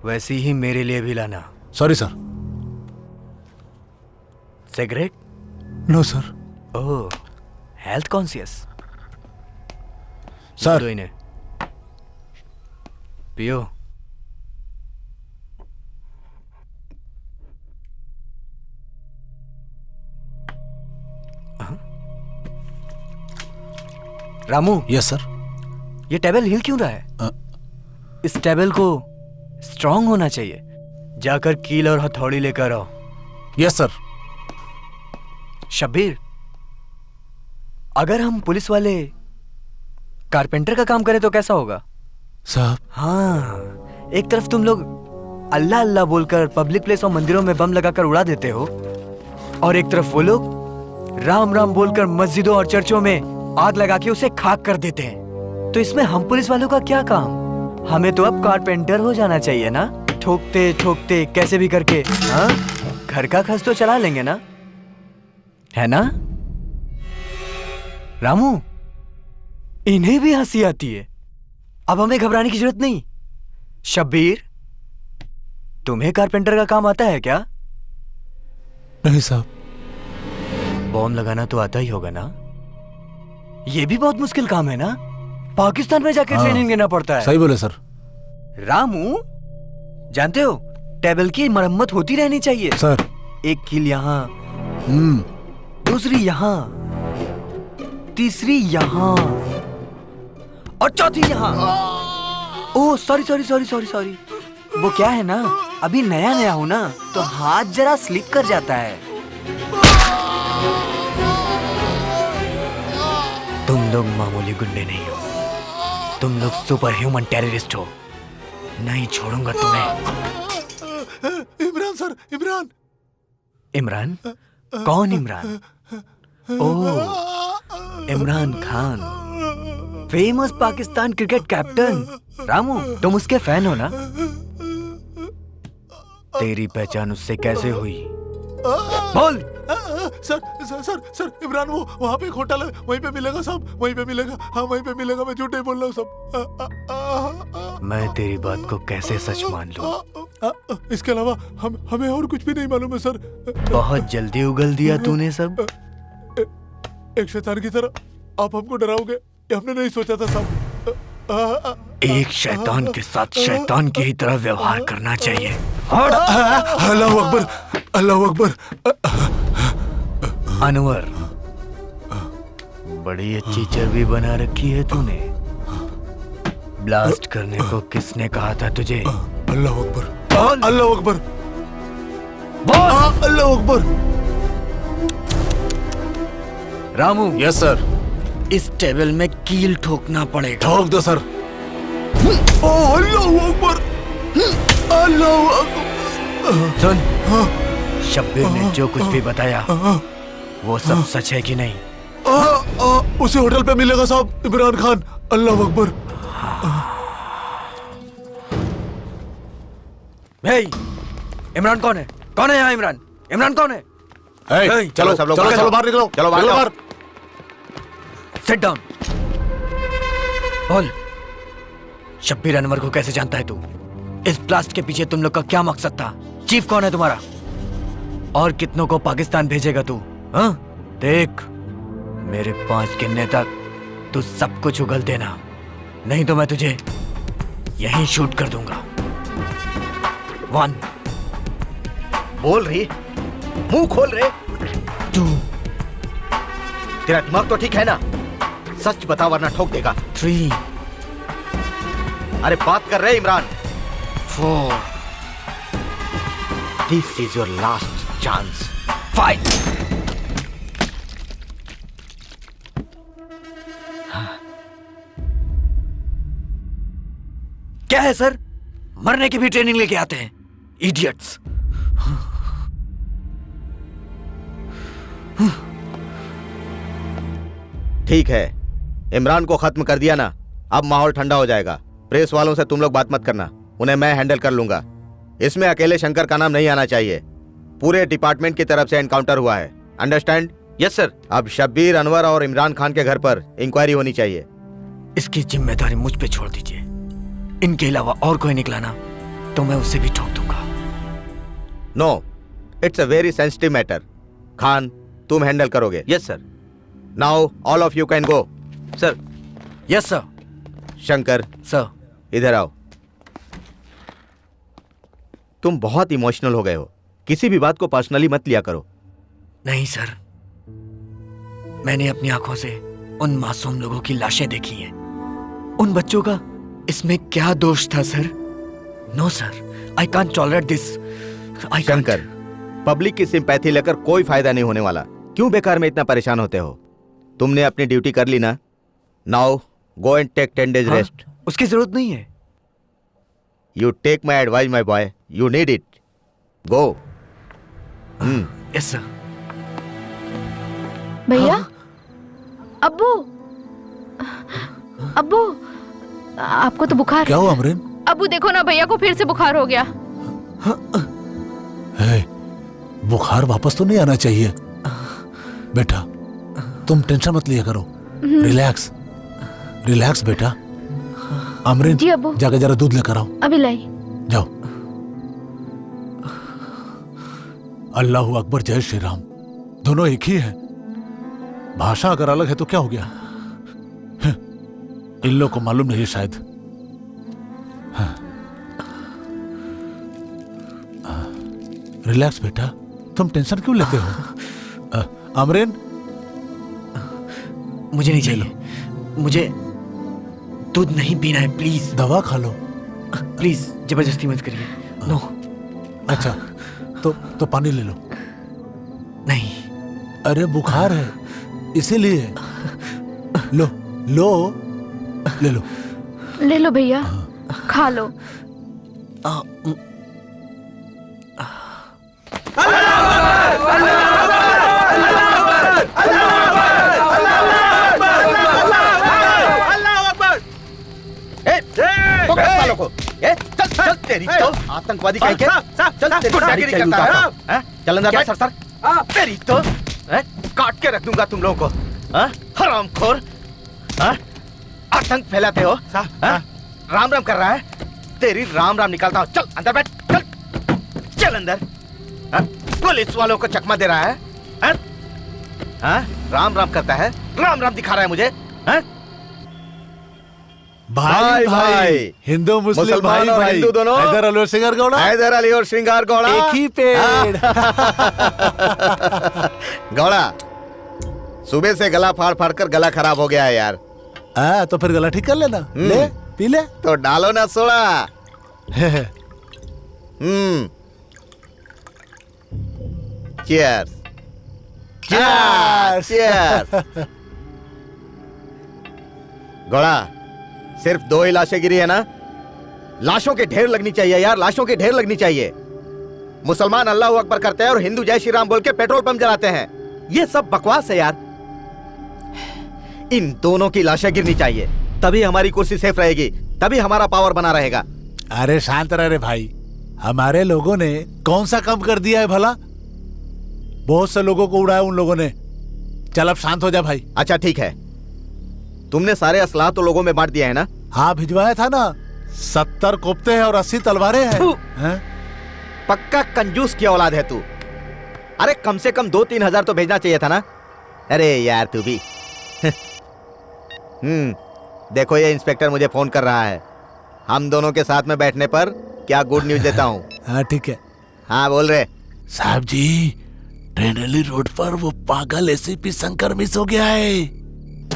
वैसी ही मेरे लिए भी लाना। Sorry sir. Cigarette? No sir. Oh, health conscious. Sir. दो इन्हें पियो। रामू। Yes sir. ये टेबल हिल क्यों रहा है? इस टेबल को स्ट्रांग होना चाहिए। जाकर कील और हथौड़ी लेकर आओ। Yes sir. शब्बीर, अगर हम पुलिस वाले कारपेंटर का काम करें तो कैसा होगा? साहब। हाँ, एक तरफ तुम लोग अल्लाह अल्लाह बोलकर पब्लिक प्लेस और मंदिरों में बम लगाकर उड़ा देते हो, और एक तरफ वो लोग राम राम बोलकर मस्जिदों और चर्चों में आग लगा के उसे खाक कर देते हैं। तो इसमें हम पुलिस वालों का क्या काम? हमें तो अब कारपेंटर हो जाना चाहिए ना? ठोकते ठोकते कैसे भी करके, हाँ, घर का खर्च तो चला लेंगे ना, है ना? रामू, इन्हें भी हंसी आती है। अब हमें घबराने की जरूरत नहीं। शब्बीर, तुम्हें कारपेंटर का काम आता है क्या? नहीं साहब। बॉम्ब लगाना तो आता ही होगा ना? ये भी बहुत मुश्किल काम है ना? पाकिस्तान में जाके ट्रेनिंग लेना पड़ता है। सही बोले सर। रामू, जानते हो टेबल की मरम्मत होती रहनी चाहिए सर। एक कील यहाँ, दूसरी यहाँ, तीसरी यहाँ और चौथी यहाँ। Oh sorry sorry sorry sorry sorry. वो क्या है ना, अभी नया नया हो ना, तो हाथ जरा स्लिप कर जाता है। तुम लोग मामूली गुंडे नहीं हो, तुम लोग सुपर ह्यूमन टेररिस्ट हो। नहीं छोड़ूंगा तुम्हें। इमरान सर, इमरान। इमरान? कौन इमरान? ओह, Imran Khan, famous Pakistan cricket captain. Ramu, तुम उसके फैन हो ना? तेरी पहचान उससे कैसे हुई? बोल। Sir sir sir sir, Imran वो वहाँ पे एक होटल है, वहीं पे मिलेगा साहब, वहीं पे मिलेगा। हाँ वहीं पे मिलेगा, मैं झूठ नहीं बोल रहा हूँ सब। मैं तेरी बात को कैसे सच मान लूं? इसके अलावा हमें और कुछ भी नहीं मालूम है सर। बहुत जल्दी उगल दिया तूने सब। एक शैतान की तरह आप हमको डराओगे, ये हमने नहीं सोचा था साहब। एक शैतान के साथ शैतान की ही तरह व्यवहार करना चाहिए। अल्लाह अकबर, अल्लाह अकबर। अनवर, बड़ी अच्छी चर्बी बना रखी है तूने। ब्लास्ट करने को किसने कहा था तुझे? अल्लाह अकबर, बोल। अल्लाह अकबर, बोल। अल्लाह अकबर। रामू। Yes sir. इस टेबल में कील ठोकना पड़ेगा। ठोक दो सर। अल्लाह अकबर, अल्लाह अकबर। सुन, शब्बीर ने जो कुछ भी बताया वो सब सच है कि नहीं? उसे होटल पे मिलेगा साहब, इमरान खान। अल्लाह अकबर। इमरान कौन है? कौन है यहाँ इमरान? इमरान कौन है? चलो सब लोग चलो चलो बाहर निकलो। चलो बाहर। Sit down. बोल, शब्बीर अनवर को कैसे जानता है तू? इस ब्लास्ट के पीछे तुम लोग का क्या मकसद था? चीफ कौन है तुम्हारा? और कितनों को पाकिस्तान भेजेगा तू? हाँ? देख, मेरे 5 गिनने तक तू सब कुछ उगल देना, नहीं तो मैं तुझे यहीं शूट कर दूंगा। 1। बोल रही, मुंह खोल रहे। 2। तेरा दिमाग तो ठीक है ना? सच बता वरना ठोक देगा। 3। अरे बात कर रहे Imran. 4। This is your last chance. 5। क्या है सर? मरने की भी ट्रेनिंग लेके आते हैं, इडियट्स। ठीक है, इमरान को खत्म कर दिया ना, अब माहौल ठंडा हो जाएगा। प्रेस वालों से तुम लोग बात मत करना, उन्हें मैं हैंडल कर लूंगा। इसमें अकेले शंकर का नाम नहीं आना चाहिए। पूरे डिपार्टमेंट की तरफ से एनकाउंटर हुआ है, अंडरस्टैंड? Yes sir. अब शब्बीर, अनवर और इमरान खान के घर पर इंक्वायरी होनी चाहिए। इसकी जिम्मेदारी मुझ पे छोड़ दीजिए। इनके अलावा और कोई निकला ना तो मैं उससे भी ठोक दूंगा। No, it's a very sensitive matter. Khan, तुम हैंडल करोगे? Yes sir. Now all of you can go. Sir. Yes sir. Shankar, sir. इधर आओ। तुम बहुत इमोशनल हो गए हो, किसी भी बात को पर्सनली मत लिया करो। नहीं सर, मैंने अपनी आंखों से उन मासूम लोगों की लाशें देखी हैं। उन बच्चों का इसमें क्या दोष था sir? No sir, I can't tolerate this. Shankar, public की सिंपैथी लेकर कोई फायदा नहीं होने वाला। क्यों बेकार में इतना परेशान होते हो? तुमने अपनी ड्यूटी कर ली ना, now go and take 10 days rest. उसकी जरूरत नहीं है। You take my advice my boy, you need it. Go. Yes sir. भैया, अब्बू, अब्बू, आपको तो बुखार। क्या हुआ अमरीन? अब्बू देखो ना, भैया को फिर से बुखार हो गया। है, बुखार वापस तो नहीं आना चाहिए। बेटा, तुम टेंशन मत लिया करो। रिलैक्स, रिलैक्स बेटा। अमरीन, जी अब्बू। जाकर जरा दूध लेकर आओ। अभी लाई। जाओ। अल्लाह अकबर, जय श्री राम। दोनों एक ही हैं। भाषा अगर अलग है तो क्या हो गया? इन लोग को मालूम नहीं शायद। रिलैक्स बेटा, तुम टेंशन क्यों लेते हो? अमरीन, मुझे नहीं चाहिए, मुझे दूध नहीं पीना है, प्लीज। दवा खा लो प्लीज, जबरदस्ती मत करिए। नो। अच्छा, तो पानी ले लो। नहीं। अरे बुखार है इसीलिए। लो लो, ले लो। ले लो भैया, खा लो। चल तेरी तो आतंकवादी कहीं के। चल तेरी गुंडागिरी करता है। चल अंदर बैठ। सर तेरी तो काट के रख दूंगा तुम लोगों को। हरामखोर, आतंक फैलाते हो। राम राम कर रहा है, तेरी राम राम निकालता हूँ। चल अंदर बैठ, चल चल अंदर। पुलिस वालों को चकमा दे रहा है। राम राम करता है, राम राम दिखा रहा है मुझे। भाई भाई, हिंदू मुस्लिम भाई और भाई, हिंदू दोनों। हैदर अली और श्रृंगार गौड़ा, हैदर अली और श्रृंगार गौड़ा एक ही पेड़। गौड़ा, सुबह से गला फाड़ फाड़ कर गला खराब हो गया है यार। तो फिर गला ठीक कर लेना। ले पी ले। तो डालो ना सोडा। चीयर्स। चीयर्स। गौड़ा, सिर्फ 2 ही लाशें गिरी है ना? लाशों के ढेर लगनी चाहिए यार, लाशों के ढेर लगनी चाहिए। मुसलमान अल्लाह अकबर करते हैं और हिंदू जय श्री राम बोल के पेट्रोल पंप जलाते हैं। ये सब बकवास है यार। इन दोनों की लाशें गिरनी चाहिए, तभी हमारी कुर्सी सेफ रहेगी, तभी हमारा पावर बना रहेगा। अरे शांत रह रे भाई, हमारे लोगों ने कौन सा काम कर दिया है भला? बहुत से लोगों को उड़ाया उन लोगों ने। चल अब शांत हो जा भाई। अच्छा ठीक है, तुमने सारे असलाह तो लोगों में बांट दिया है ना? हाँ भिजवाया था ना। 70 कोफ्ते हैं और 80 तलवारें हैं। पक्का कंजूस की औलाद है तू। अरे कम से कम 2-3 हजार तो भेजना चाहिए था ना। अरे यार तू भी। देखो ये इंस्पेक्टर मुझे फोन कर रहा है। हम दोनों के साथ में बैठने पर क्या गुड न्यूज देता हूँ। हाँ ठीक है। हाँ बोल रहे साहब जी, ट्रेनली रोड पर वो पागल एसीपी शंकर मिस हो गया है।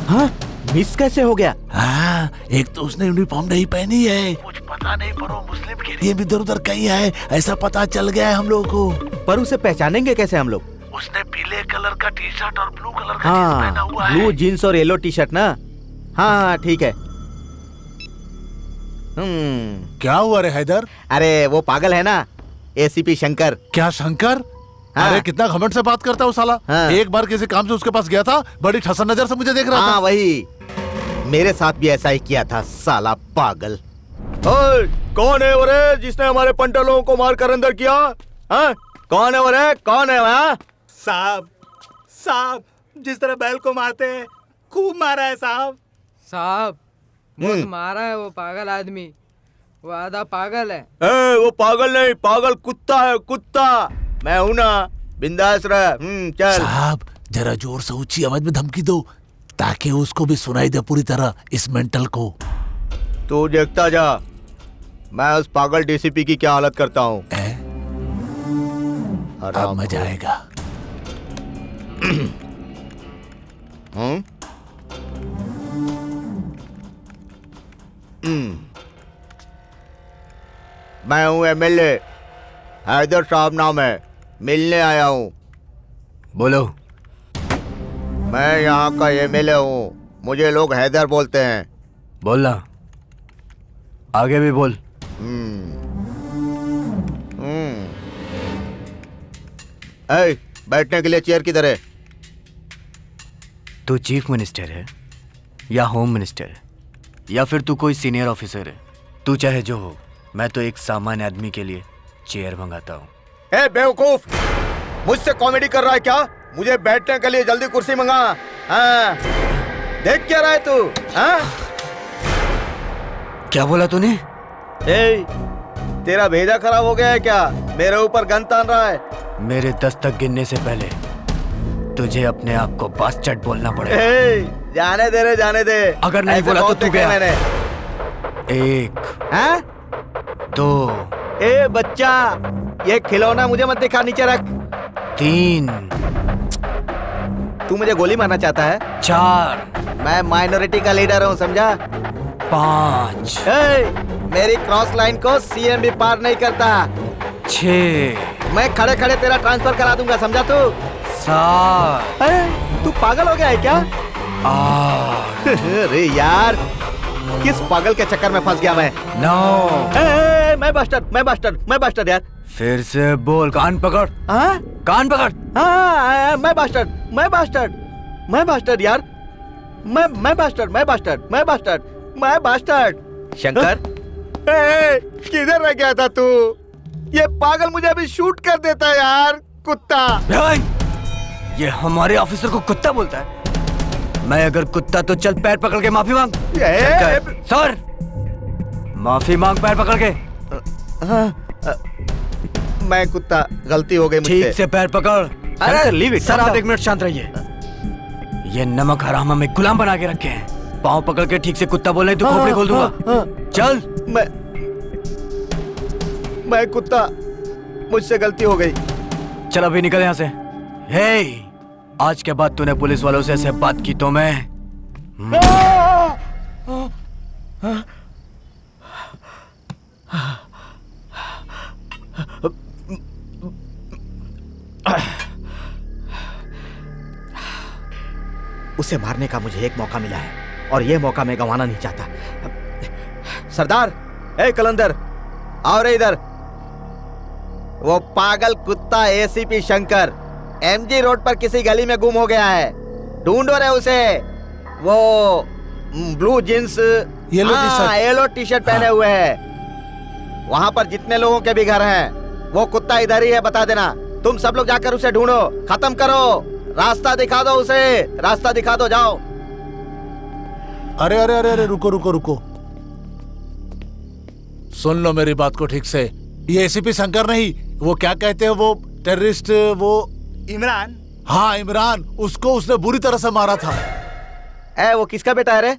हाँ मिस कैसे हो गया? हाँ, एक तो उसने यूनिफॉर्म नहीं पहनी है, कुछ पता नहीं, पर वो मुस्लिम के लिए भी इधर उधर कहीं है, ऐसा पता चल गया है हम लोगों को। पर उसे पहचानेंगे कैसे हम लोग? उसने पीले कलर का टी शर्ट और ब्लू कलर का जींस पहना हुआ है। ब्लू जीन्स और येलो टी शर्ट ना? हाँ ठीक है। क्या हुआ रे हैदर? अरे वो पागल है ना, एसीपी शंकर। क्या शंकर? हाँ। अरे कितना घमंड से बात करता है वो साला। हाँ। एक बार किसी काम से उसके पास गया था, बड़ी ठसन नजर से मुझे देख रहा था। वही मेरे साथ भी ऐसा ही किया था, साला पागल। कौन है वो रे जिसने हमारे पंटर लोगों को मार कर अंदर किया? कौन है वो रे? कौन है वहाँ? साहब साहब जिस तरह बैल को मारते हैं खूब मारा है साहब। साहब बहुत मारा है वो पागल आदमी, वो आधा पागल है। ए, वो पागल नहीं, पागल कुत्ता है, कुत्ता। मैं हूं ना, बिंदास रह। चल साहब जरा जोर से ऊंची आवाज में धमकी दो ताकि उसको भी सुनाई दे पूरी तरह, इस मेंटल को। तू देखता जा मैं उस पागल डीसीपी की क्या हालत करता हूँ। अब मजा आएगा। मैं हूँ एमएलए, हैदर साहब नाम है, मिलने आया हूँ। बोलो। मैं यहाँ का एमएलए हूँ, मुझे लोग हैदर बोलते हैं। बोलना, आगे भी बोल। ए, बैठने के लिए चेयर किधर है? तू चीफ मिनिस्टर है या होम मिनिस्टर है या फिर तू कोई सीनियर ऑफिसर है? तू चाहे जो हो, मैं तो एक सामान्य आदमी के लिए चेयर मंगाता हूँ। ए बेवकूफ, मुझसे कॉमेडी कर रहा है क्या? मुझे बैठने के लिए जल्दी कुर्सी मंगा। हाँ, देख क्या रहा है तू? हाँ? क्या बोला तूने? ए, तेरा भेजा खराब हो गया है क्या? मेरे ऊपर गन तान रहा है। मेरे 10 तक गिनने से पहले तुझे अपने आप को बास्टर्ड बोलना पड़ेगा। जाने दे रे, जाने दे। अगर नहीं बोला तो तू गया। मैंने 1 हाँ? 2 ए बच्चा, ये खिलौना मुझे मत दिखा, नीचे रख। 3 तू मुझे गोली मारना चाहता है? 4 मैं माइनॉरिटी का लीडर हूँ, समझा? 5 मेरी क्रॉस लाइन को सीएम भी पार नहीं करता। 6 मैं खड़े खड़े तेरा ट्रांसफर करा दूंगा, समझा तू? 7 तू पागल हो गया है क्या? 8 अरे यार, किस पागल के चक्कर में फंस गया मैं? 9 मैं बास्टर्ड यार। फिर से बोल, कान पकड़। हाँ? कान पकड़। हाँ, मैं बास्टर्ड यार। मैं बास्टर्ड। शंकर, किधर रह गया था तू? ये पागल मुझे अभी शूट कर देता है यार, कुत्ता। ये हमारे ऑफिसर को कुत्ता बोलता है? मैं अगर कुत्ता तो चल पैर पकड़ के माफी मांग। सर, माफी मांग पैर पकड़ के। मैं कुत्ता, गलती हो गई मुझसे। ठीक से पैर पकड़। अरे लीव इट। सर आप 1 मिनट शांत रहिए। ये नमक हराम हमें गुलाम बना के रखे हैं। पाँव पकड़ के ठीक से कुत्ता बोले तो खोपड़ी खोल दूंगा। चल। मैं कुत्ता, मुझसे गलती हो गई। चल अभी निकल यहाँ से। हे, आज के बाद तूने पुलिस वालों से ऐसे बात की तो मैं उसे मारने का मुझे एक मौका मिला है और ये मौका मैं गंवाना नहीं चाहता। सरदार, ए कलंदर, आओ रे इधर। वो पागल कुत्ता एसीपी शंकर एमजी रोड पर किसी गली में गुम हो गया है, ढूंढो रे उसे। वो blue jeans, yellow T shirt पहने हुए है। वहां पर जितने लोगों के भी घर हैं, वो कुत्ता इधर ही है, बता देना। तुम सब लोग जाकर उसे ढूंढो, खत्म करो, रास्ता दिखा दो उसे, रास्ता दिखा दो, जाओ। अरे अरे अरे अरे, रुको रुको रुको, सुन लो मेरी बात को ठीक से। ये एसीपी शंकर नहीं, वो क्या कहते हैं, वो टेररिस्ट, वो इमरान। हाँ इमरान, उसको उसने बुरी तरह से मारा था। वो किसका बेटा है रे?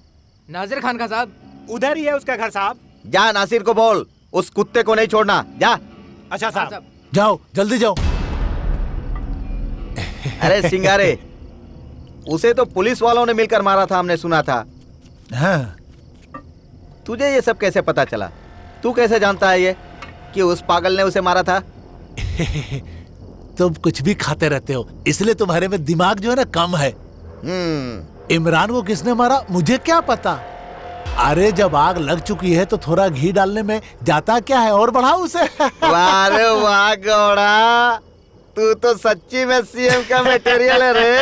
नाजिर खान का साहब। उधर ही है उसका घर साहब। जा नासिर को बोल, उस कुत्ते को नहीं छोड़ना, जा। अच्छा साहब। जाओ जल्दी जाओ। अरे सिंगारे, उसे तो पुलिस वालों ने मिलकर मारा था, हमने सुना था। हाँ। तुझे ये सब कैसे पता चला? तू कैसे जानता है ये कि उस पागल ने उसे मारा था? तुम कुछ भी खाते रहते हो, इसलिए तुम्हारे में दिमाग जो है ना कम है। इमरान को किसने मारा मुझे क्या पता। अरे जब आग लग चुकी है तो थोड़ा घी डालने में जाता क्या है, और बढ़ाओ उसे। वाह रे वाह गौड़ा, तू तो सच्ची में सीएम का मटेरियल है रे।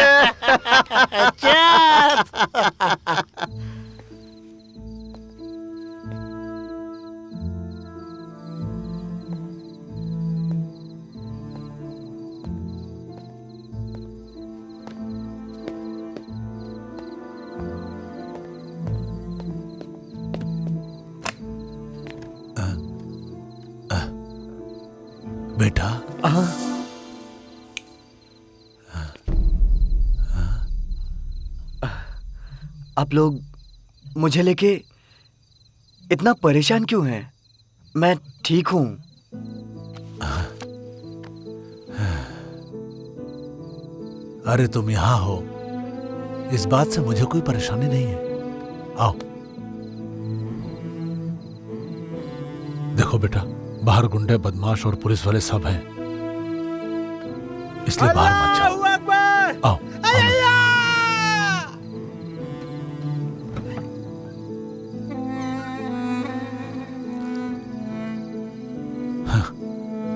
आप लोग मुझे लेके इतना परेशान क्यों हैं? मैं ठीक हूं। अरे तुम यहाँ हो, इस बात से मुझे कोई परेशानी नहीं है। आओ। देखो बेटा, बाहर गुंडे, बदमाश और पुलिस वाले सब हैं, इसलिए बाहर मत जाओ। अल्लाहू अकबर। आओ।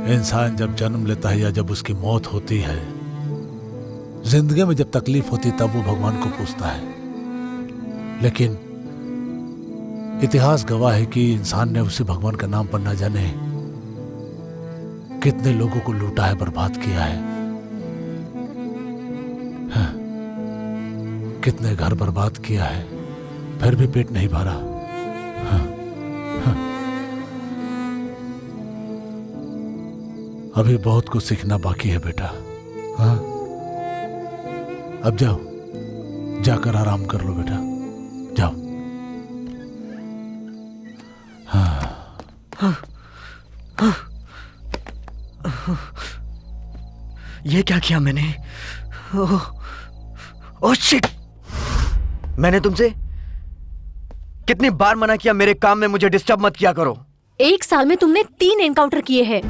इंसान जब जन्म लेता है या जब उसकी मौत होती है, जिंदगी में जब तकलीफ होती है, तब वो भगवान को पूछता है। लेकिन इतिहास गवाह है कि इंसान ने उसी भगवान का नाम पर न जाने कितने लोगों को लूटा है, बर्बाद किया है। हाँ, कितने घर बर्बाद किया है, फिर भी पेट नहीं भरा। हाँ, हाँ। अभी बहुत कुछ सीखना बाकी है बेटा। हाँ, अब जाओ, जाकर आराम कर लो बेटा, जाओ। ये क्या किया मैंने? Oh shit! मैंने तुमसे कितनी बार मना किया, मेरे काम में मुझे डिस्टर्ब मत किया करो। 1 साल में तुमने 3 एनकाउंटर किए हैं,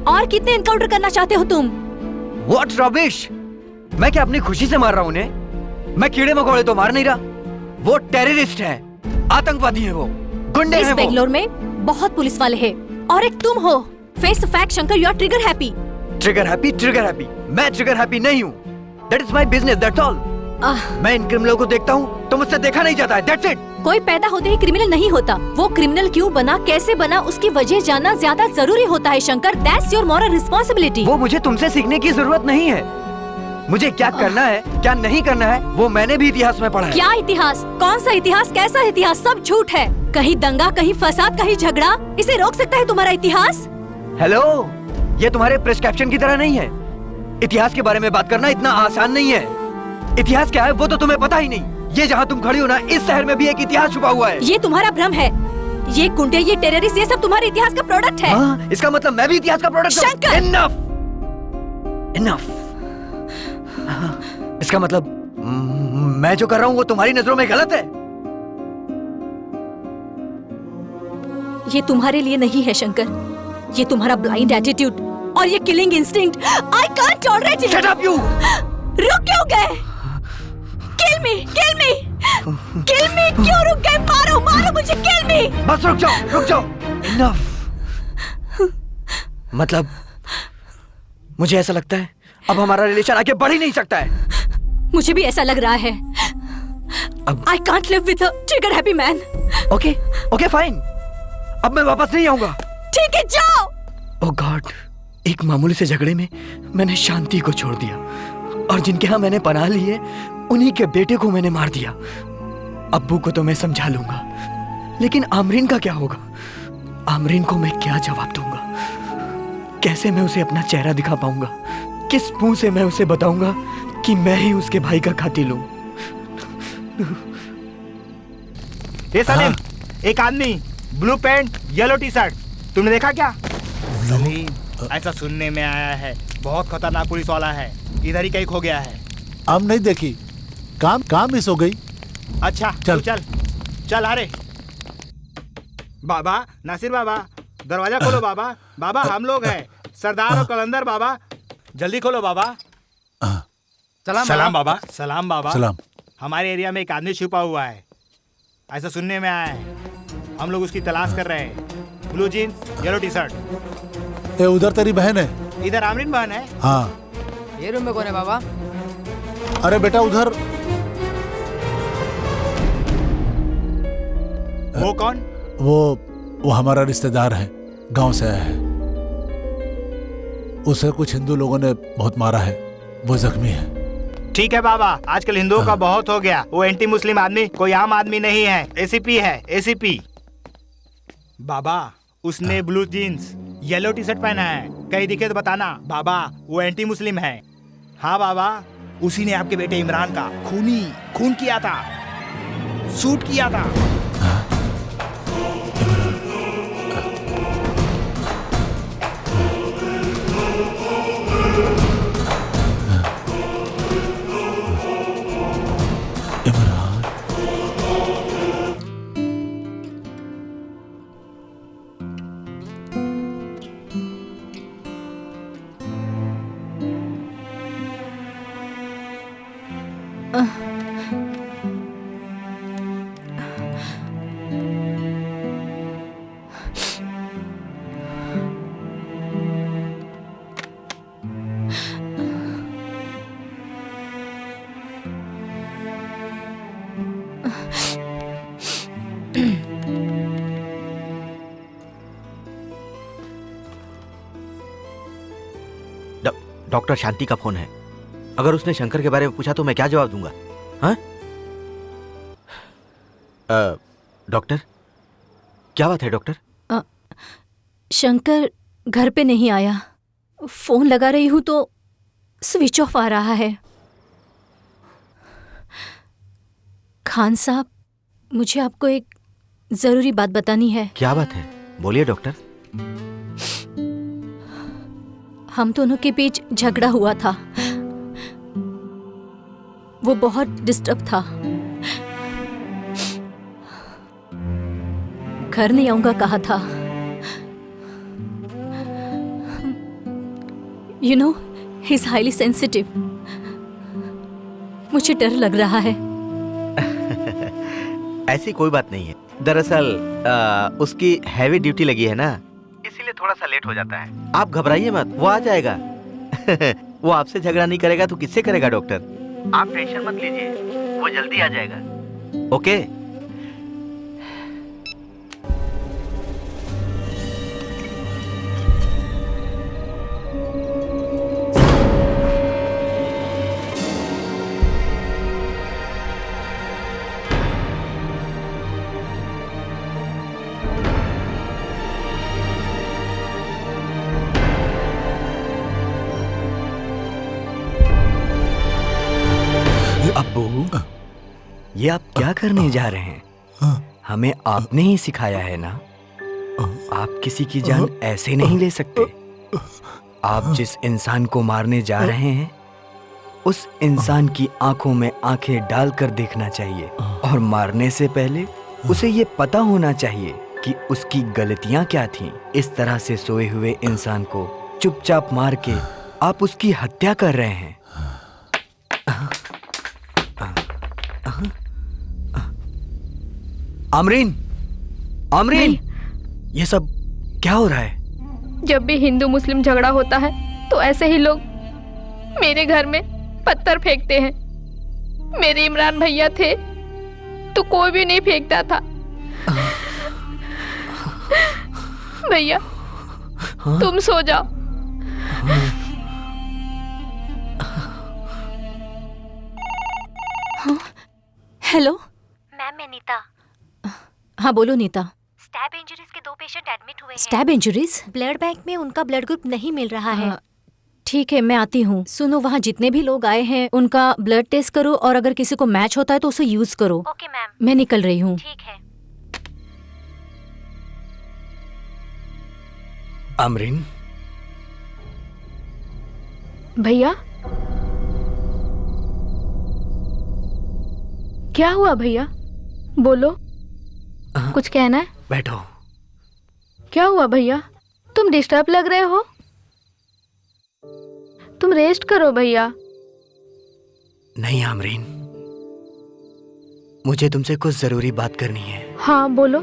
और कितने एनकाउंटर करना चाहते हो तुम? What rubbish! मैं क्या अपनी खुशी से मार रहा हूं उन्हें? मैं कीड़े मकोड़े तो मार नहीं रहा। वो टेररिस्ट है, आतंकवादी है, वो गुंडे इस हैं। बेंगलोर में बहुत पुलिस वाले हैं, और एक तुम हो। Face the fact Shankar, you are trigger happy. Trigger happy? Trigger happy? मैं ट्रिगर हैप्पी नहीं हूँ। That is my business, that's all. मैं इन क्रिमिनलों को देखता हूँ तो मुझसे देखा नहीं जाता है, that's it. कोई पैदा होते ही क्रिमिनल नहीं होता। वो क्रिमिनल क्यों बना, कैसे बना, उसकी वजह जानना ज्यादा जरूरी होता है Shankar. That's your moral responsibility. वो मुझे तुमसे सीखने की जरूरत नहीं है। मुझे क्या करना है, क्या नहीं करना है, वो मैंने भी इतिहास में पढ़ा है। क्या इतिहास? कौन सा इतिहास? कैसा इतिहास? सब झूठ है। कहीं दंगा, कहीं फसाद, कहीं झगड़ा। इसे रोक सकता है तुम्हारा इतिहास? हेलो, ये तुम्हारे प्रिस्क्रिप्शन की तरह नहीं है। इतिहास के बारे में बात करना इतना आसान नहीं है। इतिहास क्या है वो तो तुम्हें पता ही नहीं। ये जहाँ तुम खड़ी हो ना, इस शहर में भी एक इतिहास छुपा हुआ है। ये तुम्हारा भ्रम है। ये गुंडे, ये टेररिस्ट, ये सब तुम्हारे इतिहास का प्रोडक्ट है। हाँ, इसका मतलब मैं भी इतिहास का प्रोडक्ट हूँ। शंकर! इनफ। इसका मतलब मैं जो कर रहा हूँ वो तुम्हारी नजरों में गलत है। ये तुम्हारे लिए नहीं है शंकर। ये तुम्हारा ब्लाइंड एटीट्यूड और ये killing instinct, I can't tolerate it. Shut up you! रुक क्यों गए? किल मी, किल मी, किल मी! क्यों रुक गए? मारो, मारो मुझे, किल मी! बस रुक जाओ, रुक जाओ। इनफ। मतलब मुझे ऐसा लगता है अब हमारा रिलेशन आगे बढ़ ही नहीं सकता है। मुझे भी ऐसा लग रहा है। I can't live with a trigger happy man. Okay, okay fine. अब मैं वापस नहीं आऊंगा। ठीक है, जाओ। ओह गॉड, एक मामूली से झगड़े में मैंने शांति को छोड़ दिया, और जिनके यहाँ मैंने पनाह ली है उन्हीं के बेटे को मैंने मार दिया। अब्बू को तो मैं समझा लूंगा, लेकिन आमरीन का क्या होगा? आमरीन को मैं क्या जवाब दूंगा? कैसे मैं उसे अपना चेहरा दिखा पाऊंगा? किस मुंह से मैं उसे बताऊंगा कि मैं ही उसके भाई का कातिल हूं? ये सलीम, एक आदमी blue pant yellow T shirt, तुमने देखा क्या? सलीम, ऐसा सुनने में आया है बहुत खतरनाक पुलिस वाला है, इधर ही कहीं खो गया है। अब नहीं देखी, काम मिस हो गई। अच्छा चल चल चल। अरे बाबा, नासिर बाबा, दरवाजा खोलो बाबा। बाबा हम लोग हैं, सरदार और कलंदर बाबा, जल्दी खोलो बाबा। सलाम बाबा। सलाम बाबा। सलाम। हमारे एरिया में एक आदमी छुपा हुआ है, ऐसा सुनने में आया है। हम लोग उसकी तलाश कर रहे हैं। Blue jeans, yellow T shirt. ये उधर तेरी बहन है? इधर आमरीन बहन है। हाँ। ये रूम में कौन है बाबा? अरे बेटा उधर। वो कौन? वो हमारा रिश्तेदार है, गांव से आया है। उसे कुछ हिंदू लोगों ने बहुत मारा है, वो जख्मी है। ठीक है बाबा, आजकल हिंदुओं का बहुत हो गया। वो एंटी मुस्लिम आदमी कोई आम आदमी नहीं है, एसीपी है, एसीपी। बाबा, उसने blue jeans yellow T shirt पहना है, कहीं दिखे तो बताना। बाबा, वो एंटी मुस्लिम है। हाँ बाबा, उसी ने आपके बेटे इमरान का खून किया था। शूट किया था। डॉक्टर शांति का फोन है। अगर उसने शंकर के बारे में पूछा तो मैं क्या जवाब दूंगा? हाँ? डॉक्टर, क्या बात है डॉक्टर? शंकर घर पे नहीं आया। फोन लगा रही हूं तो स्विच ऑफ आ रहा है। खान साहब, मुझे आपको एक जरूरी बात बतानी है। क्या बात है? बोलिए डॉक्टर। हम दोनों के बीच झगड़ा हुआ था। वो बहुत डिस्टर्ब था। घर नहीं आऊंगा कहा था। You know, he is highly sensitive. मुझे डर लग रहा है। ऐसी कोई बात नहीं है। दरअसल उसकी हैवी ड्यूटी लगी है ना, इसीलिए थोड़ा सा लेट हो जाता है। आप घबराइए मत, वो आ जाएगा। वो आपसे झगड़ा नहीं करेगा तो किससे करेगा डॉक्टर? आप टेंशन मत लीजिए, वो जल्दी आ जाएगा। ओके? अब्बू, ये आप क्या करने जा रहे हैं? हमें आपने ही सिखाया है ना, आप किसी की जान ऐसे नहीं ले सकते। आप जिस इंसान को मारने जा रहे हैं, उस इंसान की आंखों में आंखें डालकर देखना चाहिए, और मारने से पहले उसे ये पता होना चाहिए कि उसकी गलतियां क्या थीं। इस तरह से सोए हुए इंसान को चुपचाप मार के आप उसकी हत्या कर रहे हैं। आमरीन, आमरीन, ये सब क्या हो रहा है? जब भी हिंदू मुस्लिम झगड़ा होता है तो ऐसे ही लोग मेरे घर में पत्थर फेंकते हैं। मेरे इमरान भैया थे तो कोई भी नहीं फेंकता था। भैया, तुम सो जाओ। हेलो मैम, मैं नीता। हाँ बोलो नीता। स्टैब इंजरीज के 2 पेशेंट एडमिट हुए हैं। Stab injuries? ब्लड बैंक में उनका ब्लड ग्रुप नहीं मिल रहा है। ठीक है, मैं आती हूँ। सुनो, वहाँ जितने भी लोग आए हैं उनका ब्लड टेस्ट करो, और अगर किसी को मैच होता है तो उसे यूज करो। Okay ma'am. मैं निकल रही हूँ। ठीक है। आमरीन, भैया, क्या हुआ भैया? बोलो, कुछ कहना है? बैठो। क्या हुआ भैया? तुम डिस्टर्ब लग रहे हो। तुम रेस्ट करो भैया। नहीं आमरीन, मुझे तुमसे कुछ जरूरी बात करनी है। हाँ बोलो।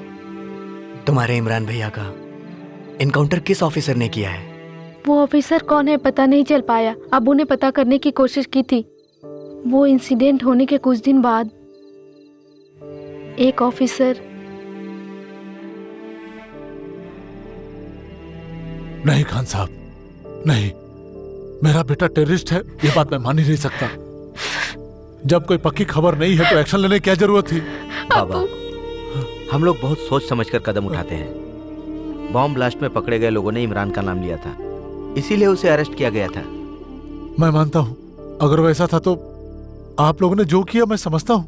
तुम्हारे इमरान भैया का इनकाउंटर किस ऑफिसर ने किया है? वो ऑफिसर कौन है पता नहीं चल पाया। अबू ने पता करने की कोशिश की थी। वो इंसिडेंट होने के कुछ दिन बाद एक ऑफिसर। नहीं खान साहब, नहीं, मेरा बेटा टेररिस्ट है, ये बात मैं मान ही नहीं सकता। जब कोई पक्की खबर नहीं है तो एक्शन लेने की क्या जरूरत थी? बाबा, हम लोग बहुत सोच समझकर कदम उठाते हैं। बॉम्ब ब्लास्ट में पकड़े गए लोगों ने इमरान का नाम लिया था, इसीलिए उसे अरेस्ट किया गया था। मैं मानता हूँ, अगर वैसा था तो आप लोगों ने जो किया मैं समझता हूँ,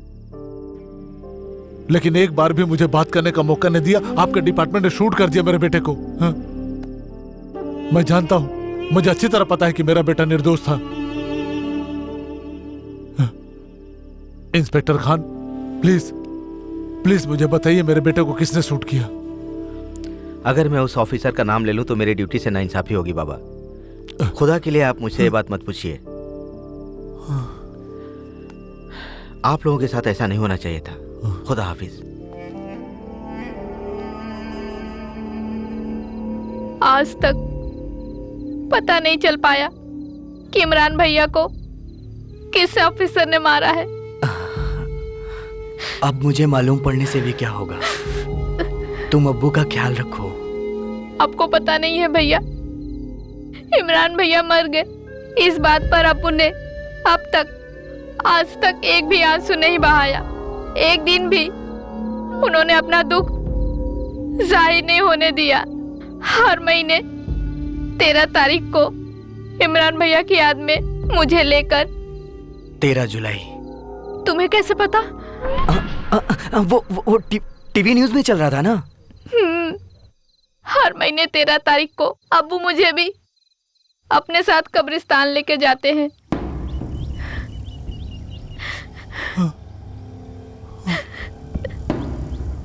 लेकिन एक बार भी मुझे बात करने का मौका नहीं दिया। आपके डिपार्टमेंट ने शूट कर दिया मेरे बेटे को। हाँ? मैं जानता हूं, मुझे अच्छी तरह पता है कि मेरा बेटा निर्दोष था। हाँ? इंस्पेक्टर खान, प्लीज प्लीज मुझे बताइए मेरे बेटे को किसने शूट किया। अगर मैं उस ऑफिसर का नाम ले लूं तो मेरी ड्यूटी से नाइंसाफी होगी बाबा। खुदा के लिए आप मुझसे ये बात मत पूछिए। आप लोगों के साथ ऐसा नहीं होना चाहिए था। खुदा हाफिज। आज तक पता नहीं चल पाया कि इमरान भैया को किस ऑफिसर ने मारा है। अब मुझे मालूम पड़ने से भी क्या होगा। तुम अब्बू का ख्याल रखो। आपको पता नहीं है भैया, इमरान भैया मर गए। इस बात पर अब्बू ने अब तक आज तक एक भी आंसू नहीं बहाया। एक दिन भी उन्होंने अपना दुख जाहिर नहीं होने दिया। हर महीने 13 तारीख को इमरान भैया की याद में मुझे लेकर। 13 जुलाई। तुम्हें कैसे पता? वो टीवी न्यूज में चल रहा था ना। हर महीने 13 तारीख को अब्बू मुझे भी अपने साथ कब्रिस्तान लेके जाते हैं।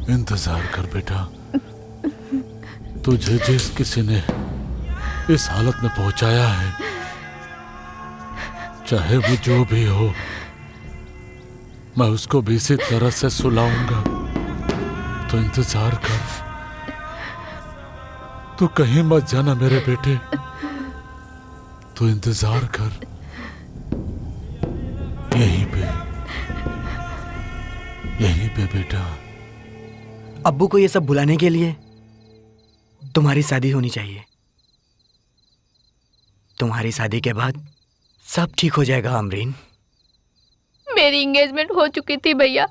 इंतजार कर बेटा, तुझे जिस किसी ने इस हालत में पहुंचाया है, चाहे वो जो भी हो, मैं उसको भी इसी तरह से सुलाऊंगा। तो इंतजार कर, तू कहीं मत जाना मेरे बेटे, तू इंतजार कर यहीं पे बेटा। अब्बू को ये सब भुलाने के लिए तुम्हारी शादी होनी चाहिए। तुम्हारी शादी के बाद सब ठीक हो जाएगा अमरीन। मेरी एंगेजमेंट हो चुकी थी भैया,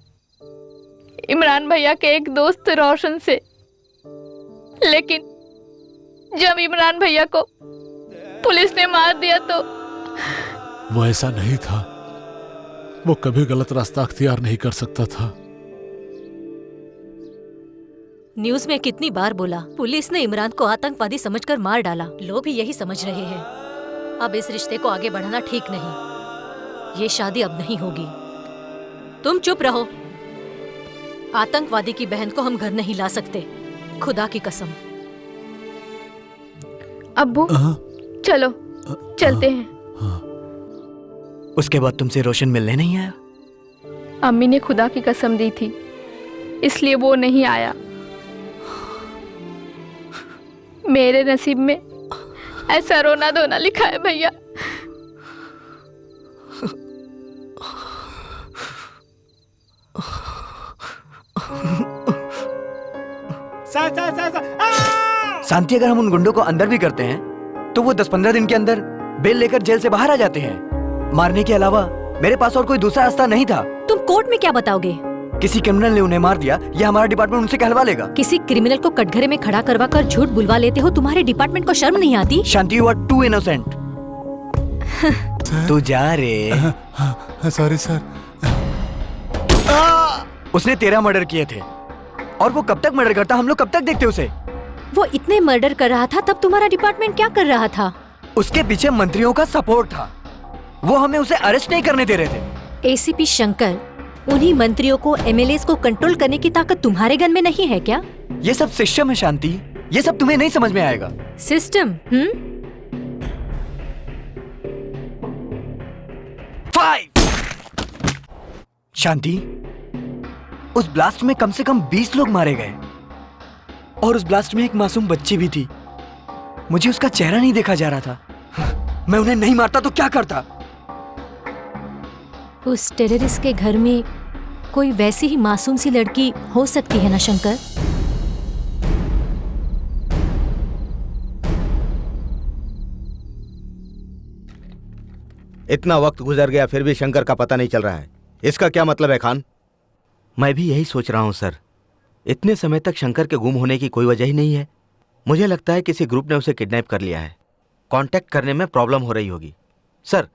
इमरान भैया के एक दोस्त रोशन से। लेकिन जब इमरान भैया को पुलिस ने मार दिया तो वो ऐसा नहीं था, वो कभी गलत रास्ता अख्तियार नहीं कर सकता था। न्यूज में कितनी बार बोला, पुलिस ने इमरान को आतंकवादी समझकर मार डाला। लोग भी यही समझ रहे हैं। अब इस रिश्ते को आगे बढ़ाना ठीक नहीं। ये शादी अब नहीं होगी। तुम चुप रहो। आतंकवादी की बहन को हम घर नहीं ला सकते, खुदा की कसम। अब्बू चलो चलते हैं। उसके बाद तुमसे रोशन मिलने नहीं आया? अम्मी ने खुदा की कसम दी थी, इसलिए वो नहीं आया। मेरे नसीब में ऐसा रोना धोना लिखा है भैया। शांति, अगर हम उन गुंडों को अंदर भी करते हैं तो वो 10-15 दिन के अंदर बेल लेकर जेल से बाहर आ जाते हैं। मारने के अलावा मेरे पास और कोई दूसरा रास्ता नहीं था। तुम कोर्ट में क्या बताओगे? किसी क्रिमिनल ने उन्हें मार दिया, ये हमारा डिपार्टमेंट उनसे कहलवा लेगा। किसी क्रिमिनल को कटघरे में खड़ा करवा कर झूठ बुलवा लेते हो। तुम्हारे डिपार्टमेंट को शर्म नहीं आती? शांति, यू आर टू इनोसेंट। तू जा रे। Sorry sir. उसने 13 मर्डर किए थे और वो कब तक मर्डर करता, हम लोग कब तक देखते उसे? वो इतने मर्डर कर रहा था, तब तुम्हारा डिपार्टमेंट क्या कर रहा था? उसके पीछे मंत्रियों का सपोर्ट था। वो हमें उसे अरेस्ट नहीं करने दे रहे थे। एसीपी शंकर, उन्हीं मंत्रियों को, एमएलएस को कंट्रोल करने की ताकत तुम्हारे गन में नहीं है क्या? ये सब सिस्टम है शांति, ये सब तुम्हें नहीं समझ में आएगा। सिस्टम? शांति, उस ब्लास्ट में कम से कम 20 लोग मारे गए और उस ब्लास्ट में एक मासूम बच्ची भी थी। मुझे उसका चेहरा नहीं देखा जा रहा था। मैं उन्हें नहीं मारता तो क्या करता? उस टेररिस्ट के घर में कोई वैसी ही मासूम सी लड़की हो सकती है ना शंकर? इतना वक्त गुजर गया फिर भी शंकर का पता नहीं चल रहा है। इसका क्या मतलब है खान? मैं भी यही सोच रहा हूं सर। इतने समय तक शंकर के गुम होने की कोई वजह ही नहीं है। मुझे लगता है किसी ग्रुप ने उसे किडनैप कर लिया है। कांटेक्ट करने में प्रॉब्लम हो रही होगी। सर,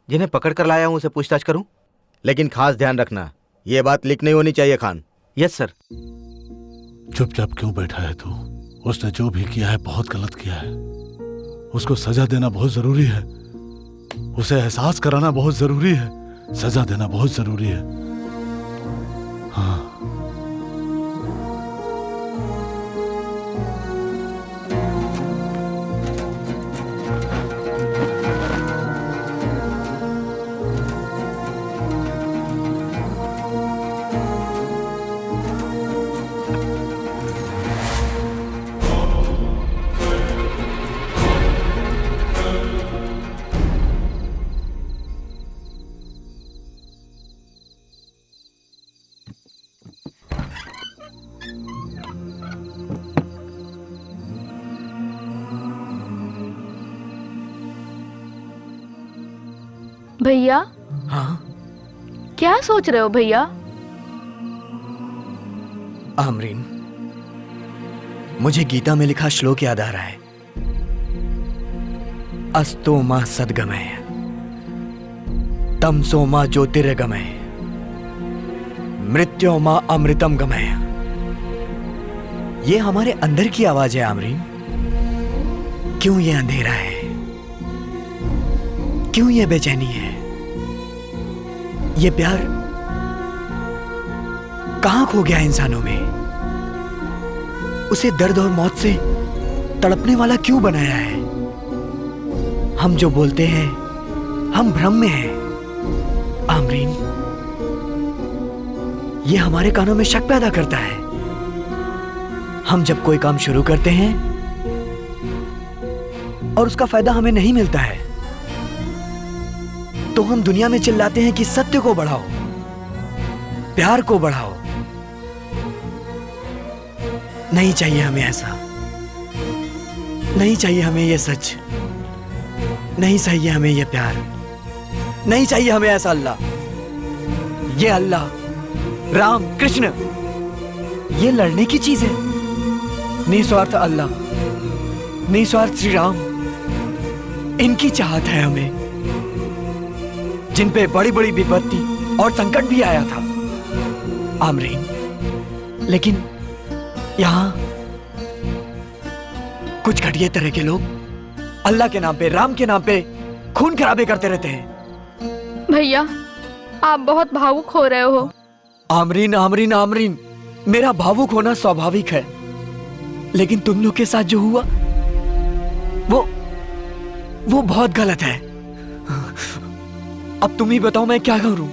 जिन्हें पकड़ कर लाया हूं उसे पूछताछ करूं? लेकिन खास ध्यान रखना, ये बात लीक नहीं होनी चाहिए खान। Yes sir. चुपचाप क्यों बैठा है तू? उसने जो भी किया है बहुत गलत किया है। उसको सजा देना बहुत जरूरी है। उसे एहसास कराना बहुत जरूरी है। सजा देना बहुत जरूरी है। हाँ। भैया हाँ क्या सोच रहे हो भैया? आमरीन, मुझे गीता में लिखा श्लोक याद आ रहा है। अस्तो मा सद्गमय तमसो मा ज्योतिर्गमय मृत्यो मा अमृतम गमय। ये हमारे अंदर की आवाज है आमरीन। क्यों ये अंधेरा है? क्यों ये बेचैनी है? ये प्यार कहां खो गया इंसानों में? उसे दर्द और मौत से तड़पने वाला क्यों बनाया है? हम जो बोलते हैं हम भ्रम में हैं आमरीन। ये हमारे कानों में शक पैदा करता है। हम जब कोई काम शुरू करते हैं और उसका फायदा हमें नहीं मिलता है तो हम दुनिया में चिल्लाते हैं कि सत्य को बढ़ाओ, प्यार को बढ़ाओ। नहीं चाहिए हमें ऐसा। नहीं चाहिए हमें ये सच। नहीं चाहिए हमें ये प्यार। नहीं चाहिए हमें ऐसा अल्लाह। ये अल्लाह, राम, कृष्ण, ये लड़ने की चीज है। निस्वार्थ अल्लाह, निस्वार्थ श्री राम, इनकी चाहत है हमें, जिन पे बड़ी बड़ी विपत्ति और संकट भी आया था आमरीन। लेकिन यहां कुछ घटिया तरह के लोग अल्लाह के नाम पे, राम के नाम पे खून खराबे करते रहते हैं। भैया आप बहुत भावुक हो रहे हो। आमरीन आमरीन आमरीन, मेरा भावुक होना स्वाभाविक है, लेकिन तुम लोग के साथ जो हुआ वो बहुत गलत है। अब तुम ही बताओ मैं क्या करूं?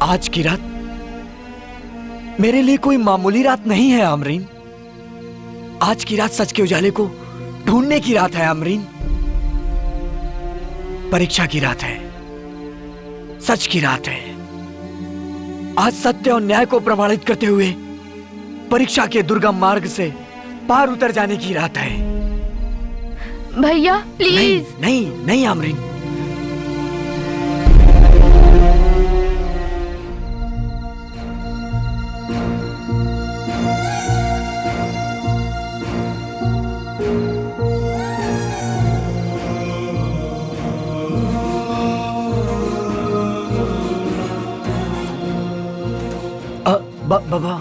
आज की रात मेरे लिए कोई मामूली रात नहीं है आमरीन। आज की रात सच के उजाले को ढूंढने की रात है आमरीन। परीक्षा की रात है, सच की रात है। आज सत्य और न्याय को प्रमाणित करते हुए परीक्षा के दुर्गम मार्ग से पार उतर जाने की रात है। भैया प्लीज। नहीं नहीं नहीं आमरीन, बाबा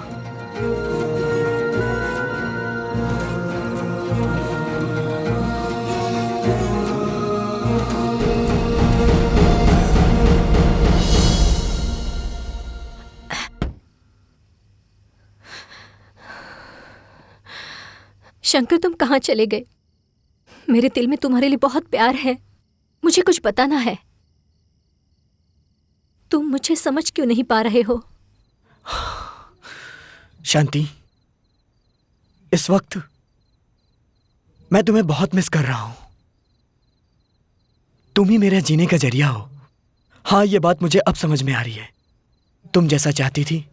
शंकर, तुम कहाँ चले गए? मेरे दिल में तुम्हारे लिए बहुत प्यार है। मुझे कुछ बताना है। तुम मुझे समझ क्यों नहीं पा रहे हो? शांति, इस वक्त मैं तुम्हें बहुत मिस कर रहा हूं। तुम ही मेरे जीने का जरिया हो। हाँ, ये बात मुझे अब समझ में आ रही है। तुम जैसा चाहती थी,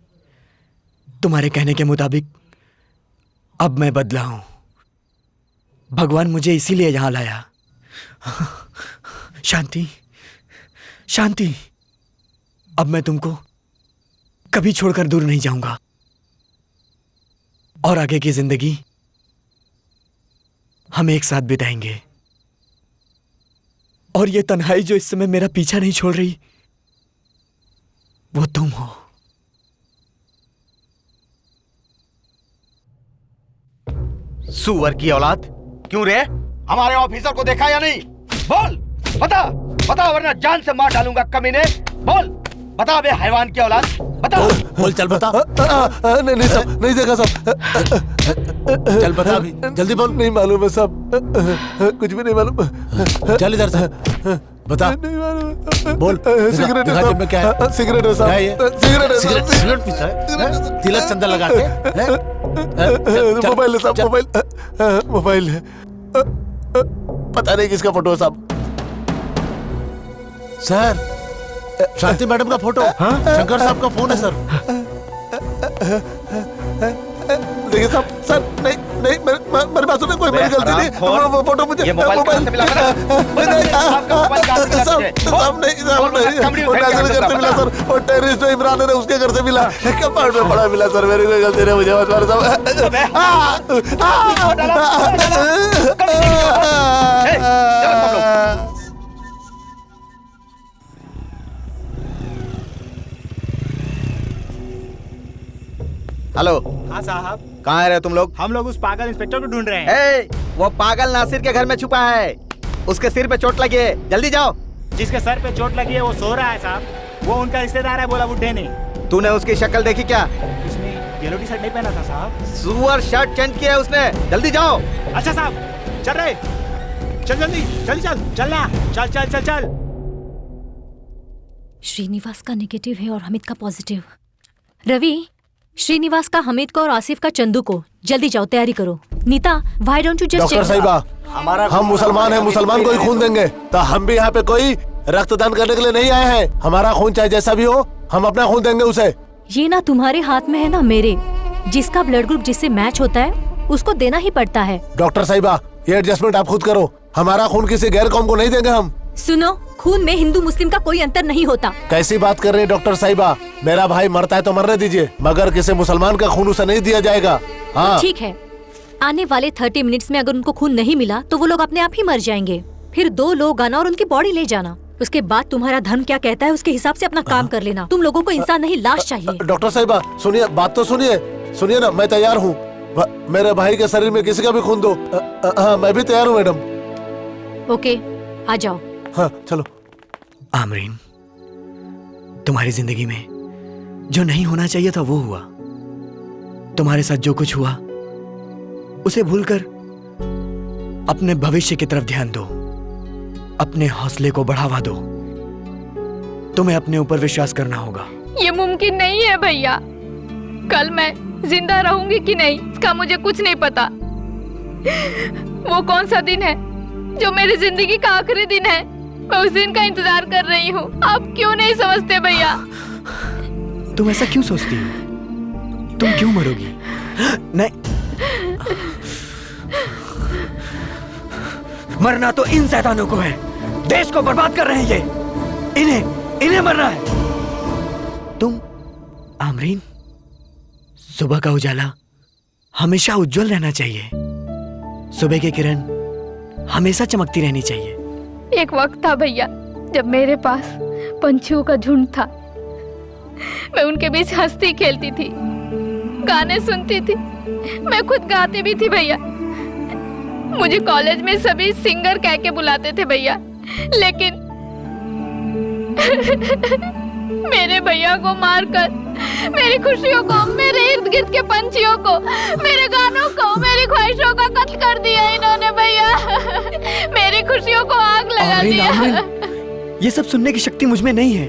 तुम्हारे कहने के मुताबिक अब मैं बदला हूं। भगवान मुझे इसीलिए यहां लाया। शांति, शांति, अब मैं तुमको कभी छोड़कर दूर नहीं जाऊंगा और आगे की जिंदगी हम एक साथ बिताएंगे। और ये तन्हाई जो इस समय मेरा पीछा नहीं छोड़ रही, वो तुम हो। सुअर की औलाद, क्यों रे? हमारे ऑफिसर को देखा या नहीं? बोल, बता बता, वरना जान से मार डालूंगा कमीने। बोल बता बे हैवान की औलाद, बता। बोल चल बता। नहीं साहब, नहीं देखा साहब। चल बता अभी, जल्दी बोल। नहीं मालूम है साहब, कुछ भी नहीं मालूम। चल इधर से बता। नहीं मालूम। बोल सिगरेट है में क्या है? सिगरेट है साहब। क्या है ये? सिगरेट है सिगरेट साहब। सिगरेट पीता है? तिलक चंदा लगा के हैं? चल, मोबाइल है साहब, चल। मोबाइल है। पता नहीं किसका फोटो है साहब। सर, शांति मैडम का फोटो। शंकर साहब का फोन है सर। देखिए साहब, सर नहीं मेरे पास कोई मेरी गलती नहीं। वो फोटो मुझे ये मोबाइल कहाँ से मिला? साहब नहीं घर से मिला सर, और टेररिस्ट जो इमरान है उसके घर से मिला। कपाट में पड़ा मिला सर, मेरी कोई गलती नहीं, मुझे मत मारो साहब। हेलो। हाँ साहब। कहाँ रहे तुम लोग? हम लोग उस पागल इंस्पेक्टर को ढूंढ रहे हैं। वो पागल नासिर के घर में छुपा है, उसके सिर पे चोट लगी है, जल्दी जाओ। जिसके सर पे चोट लगी है वो सो रहा है साहब, वो उनका रिश्तेदार है, बोला बुड्ढे ने। तूने उसकी शक्ल देखी क्या? उसने येलो टी शर्ट नहीं पहना था साहब। सुअर शर्ट चेंज किया है उसने, जल्दी जाओ। अच्छा साहब, चल रहे, चल जल्दी, चल चल चलना, चल चल चल चल। श्रीनिवास का नेगेटिव है और हमिद का पॉजिटिव। रवि, श्रीनिवास का हमिद को और आसिफ का चंदू को। जल्दी जाओ, तैयारी करो। Neeta, why don't you just doctor साहिबा, हम मुसलमान हैं, मुसलमान को ही खून देंगे। तो हम भी यहाँ पे कोई रक्तदान करने के लिए नहीं आए हैं। हमारा खून चाहे जैसा भी हो, हम अपना खून देंगे उसे। ये ना तुम्हारे हाथ में है ना मेरे। जिसका ब्लड ग्रुप जिससे मैच होता है उसको देना ही पड़ता है। डॉक्टर साहिबा, ये एडजस्टमेंट आप खुद करो। हमारा खून किसी गैर कौम को नहीं देंगे हम। सुनो, खून में हिंदू मुस्लिम का कोई अंतर नहीं होता। कैसी बात कर रहे हैं डॉक्टर साहिबा? मेरा भाई मरता है तो मरने दीजिए, मगर किसी मुसलमान का खून उसे नहीं दिया जाएगा। हाँ ठीक है, आने वाले 30 मिनट्स में अगर उनको खून नहीं मिला तो वो लोग अपने आप ही मर जाएंगे। फिर 2 लोग आना और उनकी बॉडी ले जाना। उसके बाद तुम्हारा धर्म क्या कहता है उसके हिसाब से अपना काम कर लेना। तुम लोगों को इंसान नहीं, लाश चाहिए। डॉक्टर साहिबा सुनिए, बात तो सुनिए। सुनिए ना, मैं तैयार हूँ। मेरे भाई के शरीर में किसी का भी खून दो। हाँ, मैं भी तैयार हूँ मैडम। ओके, आ जाओ। हाँ चलो। आमरीन, तुम्हारी जिंदगी में जो नहीं होना चाहिए था वो हुआ। तुम्हारे साथ जो कुछ हुआ उसे भूलकर अपने भविष्य की तरफ ध्यान दो, अपने हौसले को बढ़ावा दो। तुम्हें अपने ऊपर विश्वास करना होगा। ये मुमकिन नहीं है भैया। कल मैं जिंदा रहूंगी कि नहीं इसका मुझे कुछ नहीं पता। वो कौन सा दिन है जो मेरी जिंदगी का आखिरी दिन है, मैं उस दिन का इंतजार कर रही हूँ। आप क्यों नहीं समझते भैया? तुम ऐसा क्यों सोचती हो? तुम क्यों मरोगी? नहीं, मरना तो इन शैतानों को है। देश को बर्बाद कर रहे हैं ये। इन्हें मरना है। तुम आमरीन, सुबह का उजाला हमेशा उज्जवल रहना चाहिए। सुबह की किरण हमेशा चमकती रहनी चाहिए। एक वक्त था भैया जब मेरे पास पंछियों का झुंड था। मैं उनके बीच हंसती खेलती थी, गाने सुनती थी, मैं खुद गाती भी थी भैया। मुझे कॉलेज में सभी सिंगर कह के बुलाते थे भैया, लेकिन मेरे भैया को मारकर मेरी खुशियों को, मेरे इर्द गिर्द के पंछियों को, मेरे गानों को, मेरी ख्वाहिशों का कत्ल कर दिया इन्होंने भैया। मेरी खुशियों को आग लगा दिया। ये सब सुनने की शक्ति मुझ में नहीं है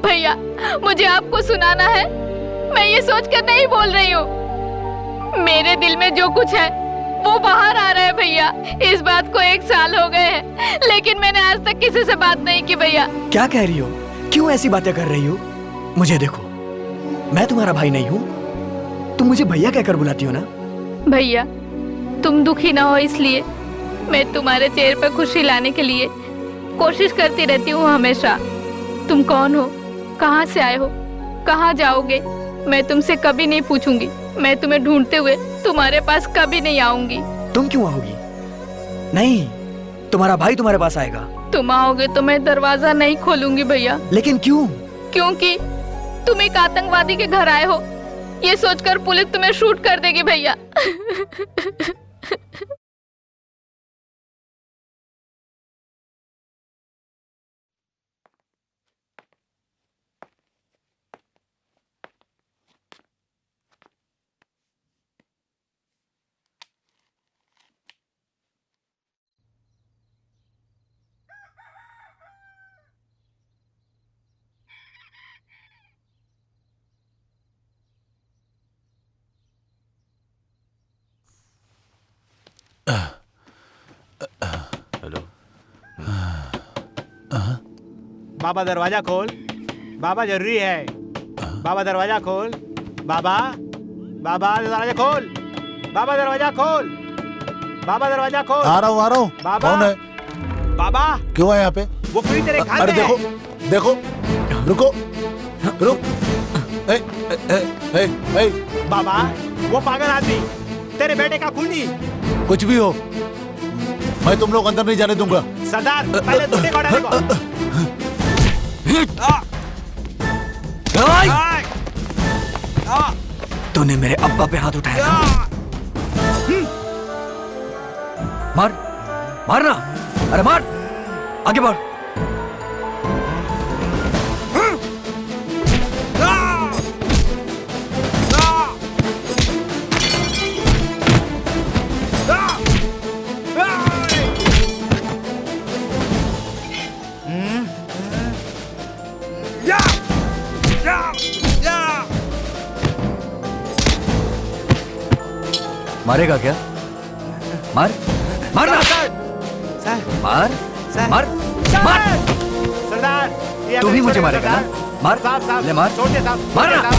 भैया। मुझे आपको सुनाना है, मैं ये सोच कर नहीं बोल रही हूँ। मेरे दिल में जो कुछ है वो बाहर आ रहा है भैया। इस बात को 1 साल हो गए हैं, लेकिन मैंने आज तक किसी से बात नहीं की भैया। क्या कह रही हो? क्यों ऐसी बातें कर रही हो? मुझे देखो, मैं तुम्हारा भाई नहीं हूँ। तुम मुझे भैया कहकर बुलाती हो ना। भैया, तुम दुखी ना हो इसलिए मैं तुम्हारे चेहरे पर खुशी लाने के लिए कोशिश करती रहती हूँ हमेशा। तुम कौन हो, कहाँ से आए हो, कहाँ जाओगे, मैं तुमसे कभी नहीं पूछूंगी। मैं तुम्हें ढूंढते हुए तुम्हारे पास कभी नहीं आऊंगी। तुम क्यों आओगी? नहीं, तुम्हारा भाई तुम्हारे पास आएगा। तुम आओगे तो मैं दरवाजा नहीं खोलूंगी भैया। लेकिन क्यों? क्योंकि तुम एक आतंकवादी के घर आए हो, ये सोचकर पुलिस तुम्हें शूट कर देगी भैया। हेलो। बाबा दरवाजा खोल। बाबा जरूरी है। बाबा दरवाजा खोल। बाबा बाबा दरवाजा खोल। बाबा दरवाजा खोल। बाबा दरवाजा खोल। आ रहा हूँ। बाबा। कौन है? बाबा क्यों है यहाँ पे? वो पूरी तरह खाते अरे देखो हैं। देखो, रुको रुक। ए, ए, ए, ए, ए, बाबा वो पागल आदमी तेरे बेटे का खूनी। कुछ भी हो, मैं तुम लोग अंदर नहीं जाने दूंगा। सरदार पहले तूने को हटाने को। तूने मेरे अब्बा पे हाथ उठाया था। मार मारना, अरे मार, आगे बढ़। मारेगा क्या? मार मारना, मार मार मार। सरदार तू भी मुझे मारेगा ना? मार, ले मार, मारना,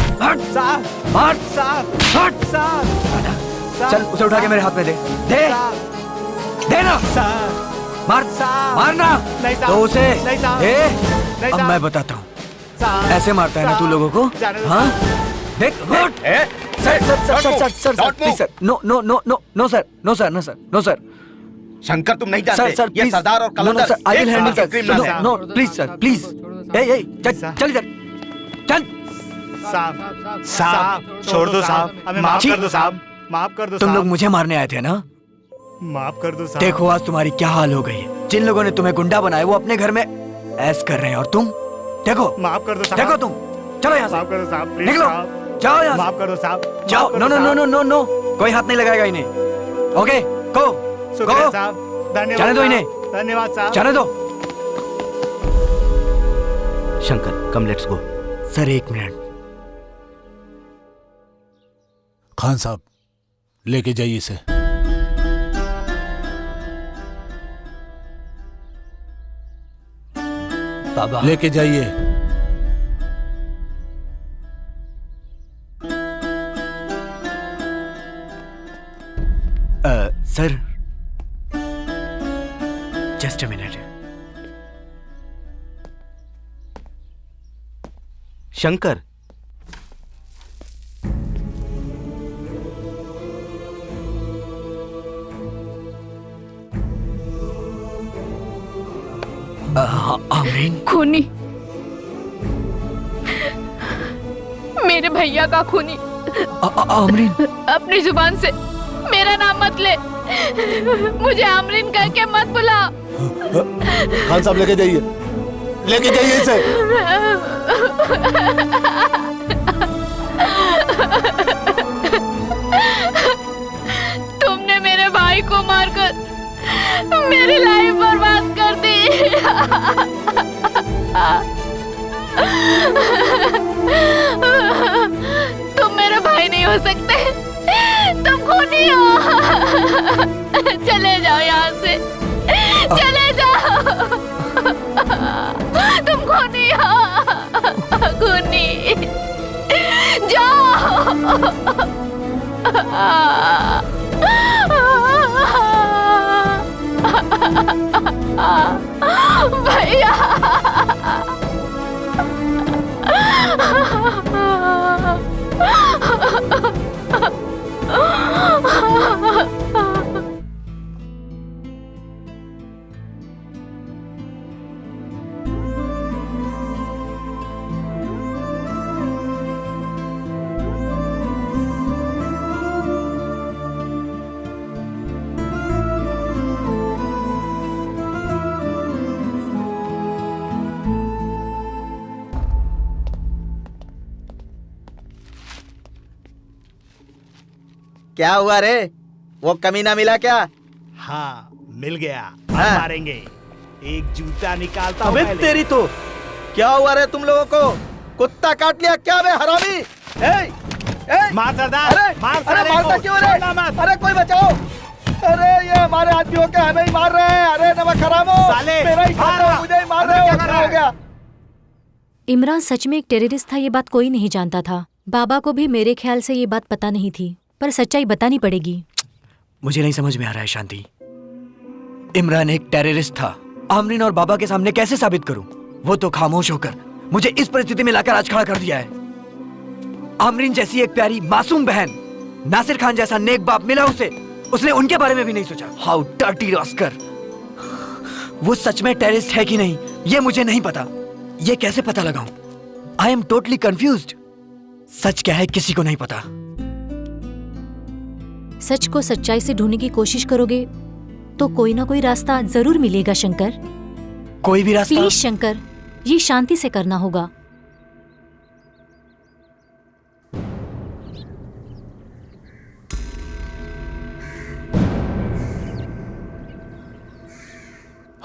मार, चल उसे उठा के मेरे हाथ में दे, दे, देना, मार, मारना, तो उसे दे। अब मैं बताता हूँ, ऐसे मारता है ना तू लोगों को? हाँ, देख, sir sir sir sir sir sir sir please sir, no no no no no sir, no sir, no sir, no sir. Shankar तुम नहीं जानते, सर सर ये सरदार और कलंदर sir, I will handle sir, criminal है। No please sir, please. ए चल इधर, चल। साहब साहब छोड़ दो साहब, हमें माफ कर दो साहब, माफ कर दो। तुम लोग मुझे मारने आए थे ना? माफ कर दो साहब। देखो आज तुम्हारी क्या हाल हो गई है। जिन लोगों ने तुम्हें गुंडा बनाया वो अपने घर में ऐश कर रहे हैं और तुम देखो, माफ कर दो साहब। देखो तुम, चलो यहाँ से, माफ कर दो साहब, प्लीज निकलो, साहब। जाओ यहाँ से, माफ कर दो साहब, जाओ। No no no no no no, कोई हाथ नहीं लगाएगा इन्हें। ओके, गो शुक्रिया गो, साहब, धन्यवाद। जाने दो इन्हें, धन्यवाद साहब, जाने दो। Shankar come, let's go. Sir एक मिनट। खान साहब लेके जाइए इसे। बाबा लेके जाइए। Sir just a minute. Shankar Amreen, खूनी, मेरे भैया का खूनी। आमरीन, अपनी जुबान से मेरा नाम मत ले, मुझे आमरीन करके मत बुला। खान साहब लेके जाइए, लेके जाइए इसे। तुमने मेरे भाई को मारकर मेरी लाइफ बर्बाद कर दी। तुम मेरे भाई नहीं हो सकते, तुम खूनी हो। चले जाओ यहाँ से, चले जाओ। तुम खूनी हो, खूनी, जाओ। भैया क्या हुआ रे? वो कमीना मिला क्या? हाँ मिल गया। अब हाँ। मारेंगे। एक जूता निकालता हूँ अबे पहले। तेरी तो क्या हुआ रे तुम लोगों को? कुत्ता काट लिया क्या बे हरामी? मार सरदार, अरे मार अरे साले मारता को, क्यों रे? छोड़ना मत। अरे कोई बचाओ! अरे ये हमारे आदमियों के हमें ही मार रहे हैं। अरे नमक हरामो, साले, मेरा ही खाता मार। मुझे ही मार रहे अंदर हो। क्या कर क्या रहा हो है? गया? इमरान सच में एक टेररिस्ट था, ये बात कोई नहीं जानता था। बाबा को भी मेरे ख्याल से ये बात पता नहीं थी, पर सच्चाई बतानी पड़ेगी। मुझे नहीं समझ में आ रहा है शांति। इमरान एक टेररिस्ट था, आमरीन और बाबा के सामने कैसे साबित करूं? वो तो खामोश होकर मुझे इस परिस्थिति में लाकर आज खड़ा कर दिया है। आमरीन जैसी एक प्यारी मासूम बहन, नासिर खान जैसा नेक बाप मिला उसे, उसने उनके बारे में भी नहीं सोचा। How dirty rascal! वो सच में टेररिस्ट है कि नहीं ये मुझे नहीं पता। ये कैसे पता लगाऊं? I am totally confused. सच क्या है किसी को नहीं पता। सच को सच्चाई से ढूंढने की कोशिश करोगे तो कोई ना कोई रास्ता जरूर मिलेगा शंकर। कोई भी रास्ता? प्लीज शंकर, ये शांति से करना होगा।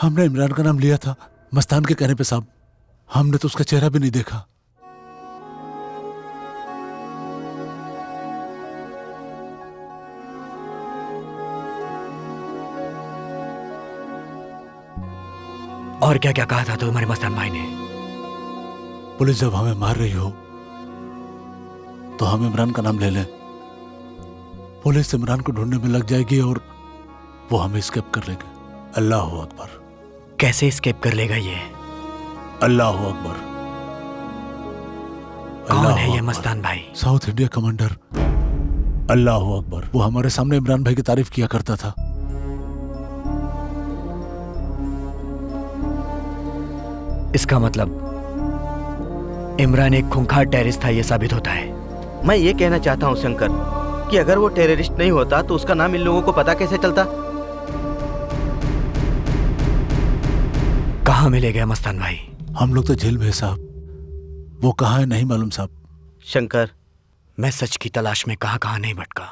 हमने इमरान का नाम लिया था मस्तान के कहने पे साहब। हमने तो उसका चेहरा भी नहीं देखा। और क्या क्या कहा था तुम्हारे मस्तान भाई ने? पुलिस जब हमें मार रही हो तो हम इमरान का नाम ले लें। पुलिस इमरान को ढूंढने में लग जाएगी और वो हमें स्केप कर लेंगे। अल्लाह अकबर। कैसे स्केप कर लेगा ये? अल्लाह अकबर। कौन अल्लाह है ये अकबर। मस्तान भाई? South India commander. अल्लाह अकबर। वो हमारे सामने इमरान भाई की तारीफ किया करता था। इसका मतलब इमरान एक खूंखार टेररिस्ट था, ये साबित होता है। मैं ये कहना चाहता हूँ शंकर कि अगर वो टेररिस्ट नहीं होता तो उसका नाम इन लोगों को पता कैसे चलता? कहाँ मिले गए मस्तान भाई? हम लोग तो जेल में हैं साहब। वो कहाँ है नहीं मालूम साहब। शंकर, मैं सच की तलाश में कहाँ कहाँ नहीं भटका,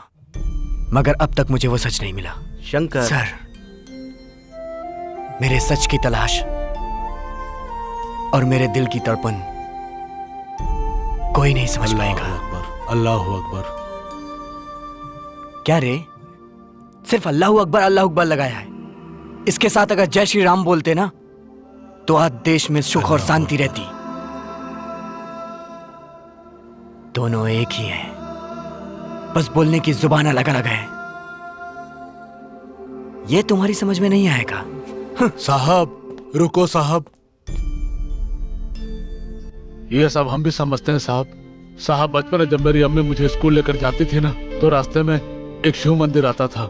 मगर अब तक मुझे वो सच नहीं मिला। शंकर सर, मेरे सच की तलाश और मेरे दिल की तड़पन कोई नहीं समझ पाएगा। अल्लाह अकबर। क्या रे, सिर्फ अल्लाह अकबर लगाया है? इसके साथ अगर जय श्री राम बोलते ना तो आज देश में सुख और शांति रहती। दोनों एक ही हैं, बस बोलने की जुबान अलग अलग है। ये तुम्हारी समझ में नहीं आएगा। साहब रुको साहब। ये सब हम भी समझते हैं साहब। साहब बचपन में जब मेरी अम्मी मुझे स्कूल लेकर जाती थी ना तो रास्ते में एक शिव मंदिर आता था।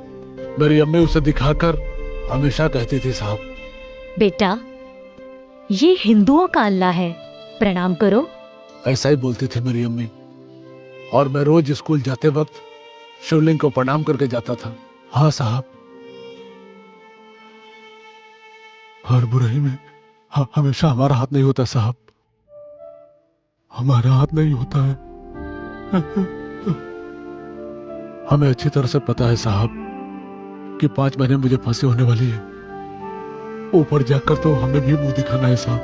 मेरी अम्मी उसे दिखाकर हमेशा कहती थी साहब, बेटा ये हिंदुओं का अल्लाह है, प्रणाम करो। ऐसा ही बोलती थी मेरी अम्मी। और मैं रोज स्कूल जाते वक्त शिवलिंग को प्रणाम करके जाता था। हाँ साहब, हर बुराई में हमेशा हमारा हाथ नहीं होता साहब। हमारा हाथ नहीं होता है। हमें अच्छी तरह से पता है साहब कि 5 महीने मुझे फांसी होने वाली है। ऊपर जाकर तो हमें भी मुंह दिखाना है साहब।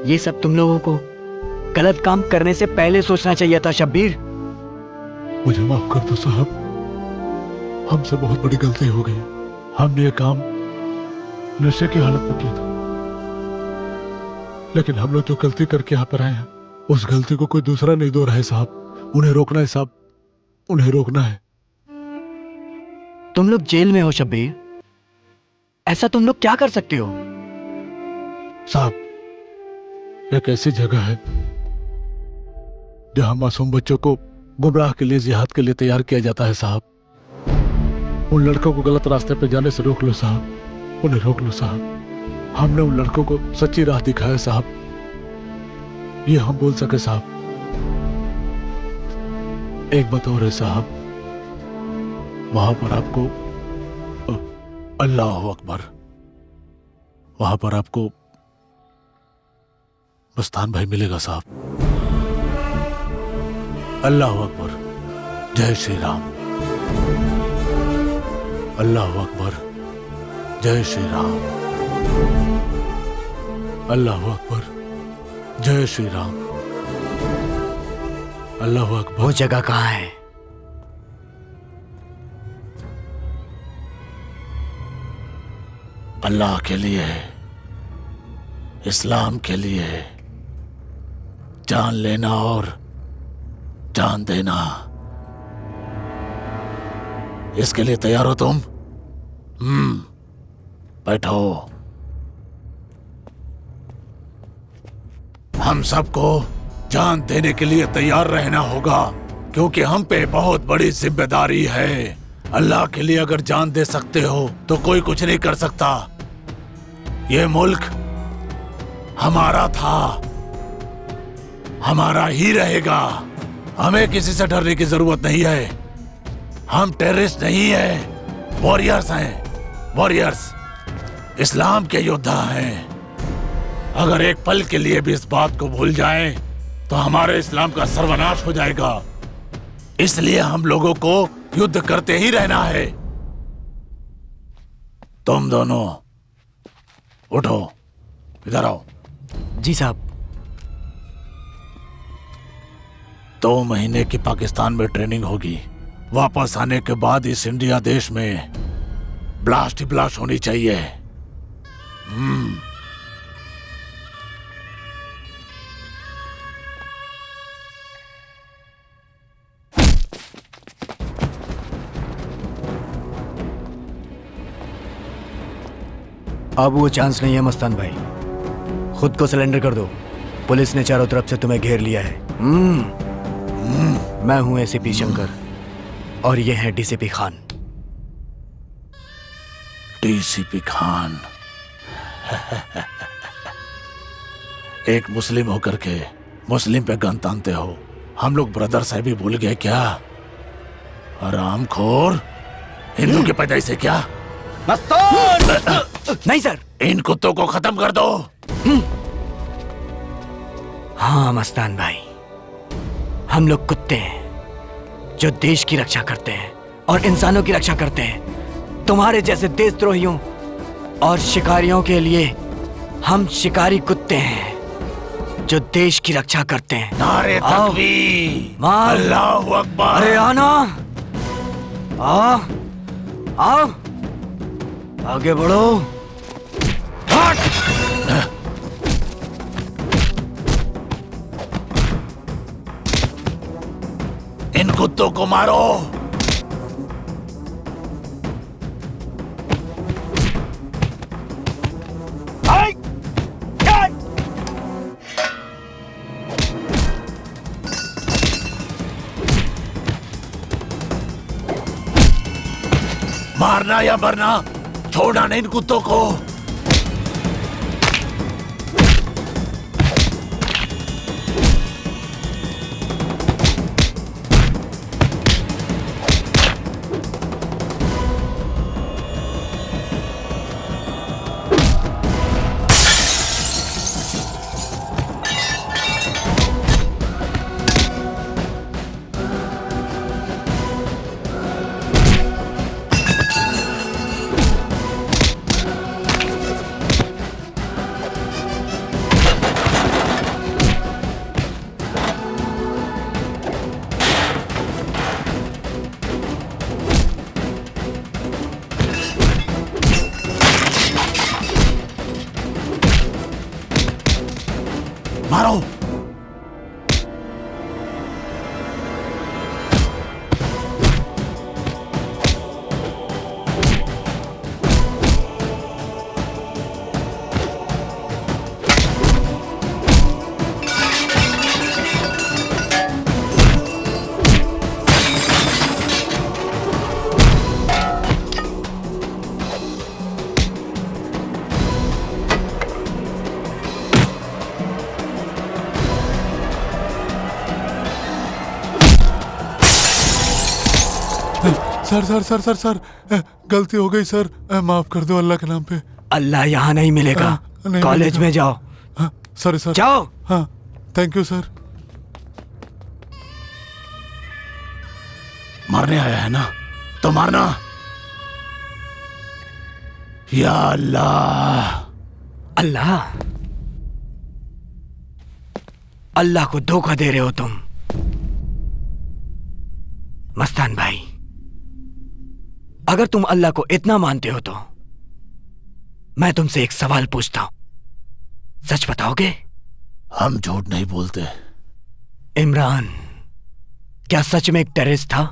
ये सब तुम लोगों को गलत काम करने से पहले सोचना चाहिए था शब्बीर। मुझे माफ कर दो साहब, हमसे बहुत बड़ी गलती हो गई। हमने ये काम नशे की हालत में किया था, लेकिन हम लोग जो गलती करके यहाँ पर आए हैं उस गलती को कोई दूसरा नहीं दोहराए है साहब। उन्हें रोकना है साहब, उन्हें रोकना है। तुम लोग जेल में हो शब्बीर, ऐसा तुम लोग क्या कर सकते हो? साहब एक ऐसी जगह है जहां मासूम बच्चों को गुमराह के लिए, जिहाद के लिए तैयार किया जाता है साहब। उन लड़कों को गलत रास्ते पे जाने से रोक लो साहब, उन्हें रोक लो साहब। हमने उन लड़कों को सच्ची राह दिखाया साहब, ये हम बोल सके साहब। एक बात और है साहब, वहां पर आपको अल्लाह अकबर, वहां पर आपको मस्तान भाई मिलेगा साहब। अल्लाह अकबर। जय श्री राम। अल्लाह अकबर। जय श्री राम। अल्लाह अकबर। जय श्री राम। अल्लाह अकबर। वो जगह कहाँ है? अल्लाह के लिए, इस्लाम के लिए जान लेना और जान देना, इसके लिए तैयार हो तुम? बैठो। हम सबको जान देने के लिए तैयार रहना होगा, क्योंकि हम पे बहुत बड़ी जिम्मेदारी है। अल्लाह के लिए अगर जान दे सकते हो तो कोई कुछ नहीं कर सकता। ये मुल्क हमारा था, हमारा ही रहेगा। हमें किसी से डरने की जरूरत नहीं है। हम टेररिस्ट नहीं हैं, वॉरियर्स हैं। वॉरियर्स इस्लाम के योद्धा हैं। अगर एक पल के लिए भी इस बात को भूल जाएं, तो हमारे इस्लाम का सर्वनाश हो जाएगा। इसलिए हम लोगों को युद्ध करते ही रहना है। तुम दोनों उठो, इधर आओ। जी साहब। 2 महीने की पाकिस्तान में ट्रेनिंग होगी। वापस आने के बाद इस इंडिया देश में ब्लास्ट ही ब्लास्ट होनी चाहिए। अब वो चांस नहीं है मस्तान भाई। खुद को सरेंडर कर दो। पुलिस ने चारों तरफ से तुम्हें घेर लिया है। मैं हूं एसीपी शंकर और ये है डीसीपी खान। डीसीपी खान। एक मुस्लिम होकर के मुस्लिम पे गन तानते हो। हम लोग ब्रदर साहब भी भूल गए क्या? हरामखोर, हिंदू के पैदाइश से क्या? नहीं सर। इन कुत्तों को खत्म कर दो। हाँ मस्तान भाई, हम लोग कुत्ते हैं जो देश की रक्षा करते हैं और इंसानों की रक्षा करते हैं। तुम्हारे जैसे देशद्रोहियों और शिकारियों के लिए हम शिकारी कुत्ते हैं जो देश की रक्षा करते हैं। नारे तकबीर, अल्लाहू अकबर। अरे आना, आओ आओ, आगे बढ़ो। इन कुत्तों को मारो। मारना या मरना, छोड़ना नहीं इन कुत्तों को। मारो। Sir sir sir sir sir गलती हो गई सर, माफ कर दो अल्लाह के नाम पे। अल्लाह यहाँ नहीं मिलेगा। कॉलेज में जाओ। Sorry sir. जाओ। हाँ, थैंक यू सर। मारने आया है ना, तो मारना। या अल्लाह। अल्लाह? अल्लाह को धोखा दे रहे हो तुम मस्तान भाई। अगर तुम अल्लाह को इतना मानते हो तो मैं तुमसे एक सवाल पूछता हूं, सच बताओगे? हम झूठ नहीं बोलते। इमरान क्या सच में एक टेररिस्ट था?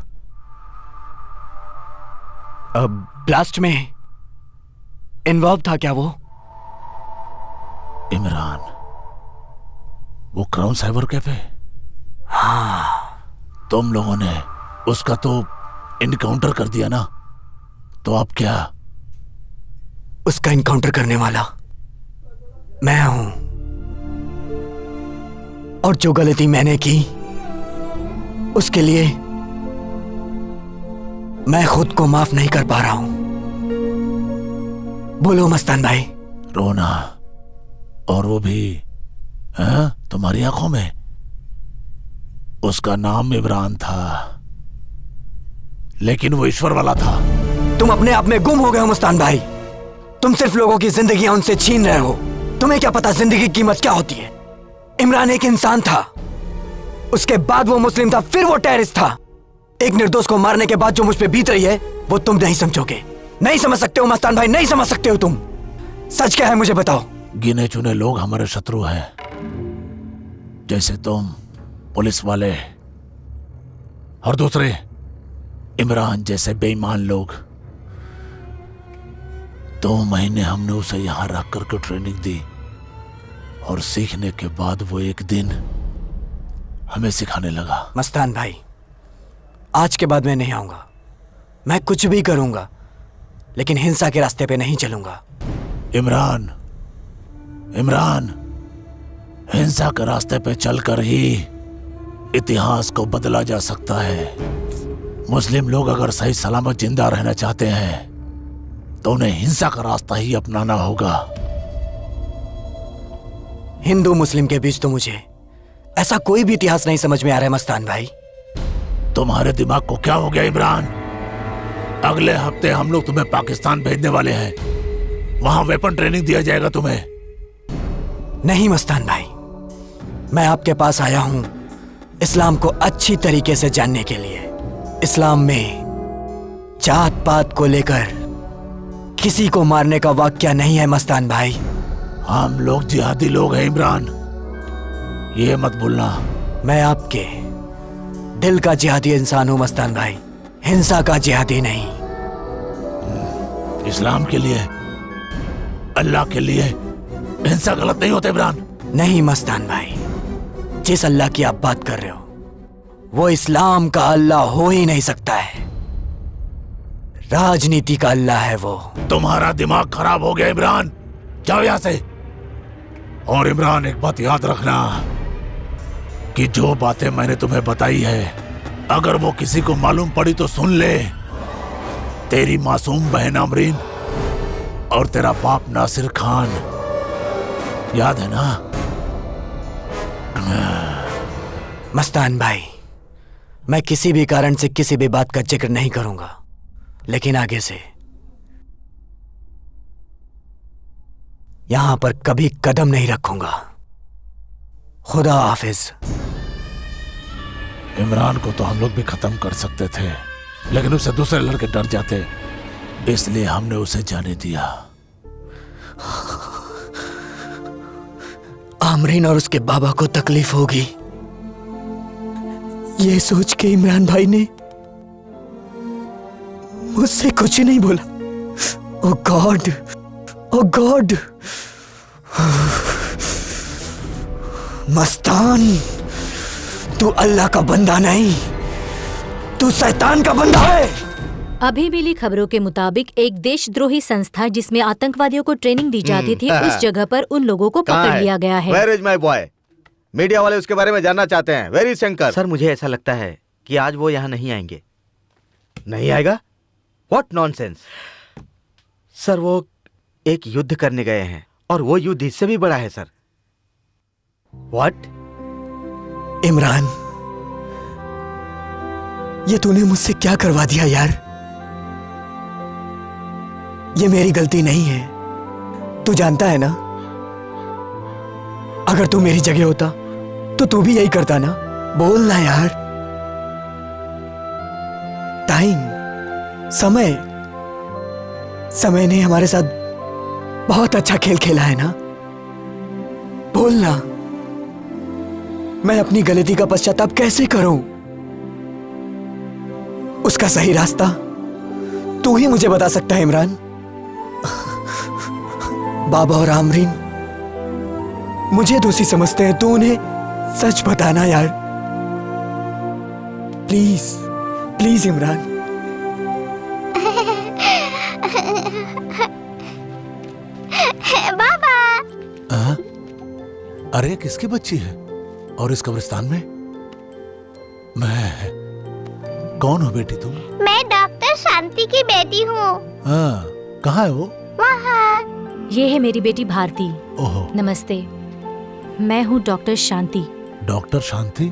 अब ब्लास्ट में इन्वॉल्व था क्या वो? इमरान, वो क्राउन साइबर कैफे? हाँ। तुम लोगों ने उसका तो इनकाउंटर कर दिया ना, तो अब क्या? उसका इनकाउंटर करने वाला मैं हूं, और जो गलती मैंने की उसके लिए मैं खुद को माफ नहीं कर पा रहा हूं। बोलो मस्तान भाई। रोना, और वो भी तुम्हारी आंखों में? उसका नाम इमरान था, लेकिन वो ईश्वर वाला था। तुम अपने आप में गुम हो गए हो मस्तान भाई। तुम सिर्फ लोगों की जिंदगियां उनसे छीन रहे हो। तुम्हें क्या पता जिंदगी की कीमत क्या होती है? इमरान एक इंसान था, उसके बाद वो मुस्लिम था, फिर वो टेररिस्ट था। एक निर्दोष को मारने के बाद जो मुझ पे बीत रही है वो तुम नहीं समझोगे, नहीं समझ सकते हो मस्तान भाई, नहीं समझ सकते हो तुम। सच क्या है मुझे बताओ। गिने चुने लोग हमारे शत्रु हैं, जैसे तुम, पुलिस वाले, और दूसरे इमरान जैसे बेईमान लोग। 2 महीने हमने उसे यहां रख करके ट्रेनिंग दी, और सीखने के बाद वो एक दिन हमें सिखाने लगा। मस्तान भाई, आज के बाद मैं नहीं आऊंगा। मैं कुछ भी करूंगा, लेकिन हिंसा के रास्ते पे नहीं चलूंगा। इमरान, इमरान, हिंसा के रास्ते पे चलकर ही इतिहास को बदला जा सकता है। मुस्लिम लोग अगर सही सलामत जिंदा रहना चाहते हैं तो उन्हें हिंसा का रास्ता ही अपनाना होगा। हिंदू मुस्लिम के बीच तो मुझे ऐसा कोई भी इतिहास नहीं समझ में आ रहा है मस्तान भाई। तुम्हारे दिमाग को क्या हो गया इमरान? अगले हफ्ते हम लोग तुम्हें पाकिस्तान भेजने वाले हैं, वहां वेपन ट्रेनिंग दिया जाएगा तुम्हें। नहीं मस्तान भाई, मैं आपके पास आया हूं इस्लाम को अच्छी तरीके से जानने के लिए। इस्लाम में जात पात को लेकर किसी को मारने का वाक्या नहीं है मस्तान भाई। हम लोग जिहादी लोग हैं इमरान, ये मत भूलना। मैं आपके दिल का जिहादी इंसान हूं मस्तान भाई, हिंसा का जिहादी नहीं। इस्लाम के लिए, अल्लाह के लिए हिंसा गलत नहीं होता इमरान। नहीं मस्तान भाई, जिस अल्लाह की आप बात कर रहे हो वो इस्लाम का अल्लाह हो ही नहीं सकता है, राजनीति का अल्लाह है वो। तुम्हारा दिमाग खराब हो गया इमरान, जाओ यहां से। और इमरान, एक बात याद रखना कि जो बातें मैंने तुम्हें बताई है, अगर वो किसी को मालूम पड़ी तो सुन ले। तेरी मासूम बहन अमरीन और तेरा बाप नासिर खान, याद है ना? मस्तान भाई, मैं किसी भी कारण से किसी भी बात का जिक्र नहीं करूंगा, लेकिन आगे से यहां पर कभी कदम नहीं रखूंगा। खुदा हाफिज। इमरान को तो हम लोग भी खत्म कर सकते थे, लेकिन उससे दूसरे लड़के डर जाते, इसलिए हमने उसे जाने दिया। आमरीन और उसके बाबा को तकलीफ होगी, ये सोच के इमरान भाई ने मुझसे कुछ नहीं बोला। ओ गॉड, ओ गॉड। मस्तान, तू अल्लाह का बंदा नहीं, तू शैतान का बंदा है। अभी मिली खबरों के मुताबिक एक देशद्रोही संस्था जिसमें आतंकवादियों को ट्रेनिंग दी जाती थी, उस जगह पर उन लोगों को पकड़ लिया गया है। Where is my boy? Media वाले उसके बारे में जानना चाहते हैं। वेरी शंकर। सर, मुझे ऐसा लगता है कि आज वो यहाँ नहीं आएंगे। नहीं आएगा? What nonsense? सर, वो एक युद्ध करने गए हैं और वो युद्ध इससे भी बड़ा है सर। What? इमरान, ये तूने मुझसे क्या करवा दिया यार? ये मेरी गलती नहीं है, तू जानता है ना। अगर तू मेरी जगह होता तो तू भी यही करता ना। बोल ना यार। टाइम, समय ने हमारे साथ बहुत अच्छा खेल खेला है ना। बोल ना। मैं अपनी गलती का पश्चाताप कैसे करूं? उसका सही रास्ता तू ही मुझे बता सकता है इमरान। बाबा और आमरीन मुझे दोषी समझते हैं, तू उन्हें सच बताना यार। Please please Imran. बाबा। अरे किसकी बच्ची है और इस कब्रिस्तान में? मैं कौन हो बेटी तुम? मैं डॉक्टर शांति की बेटी हूँ। हाँ, कहाँ है वो? वहाँ। ये है मेरी बेटी भारती। ओहो। नमस्ते, मैं हूँ डॉक्टर शांति। डॉक्टर शांति?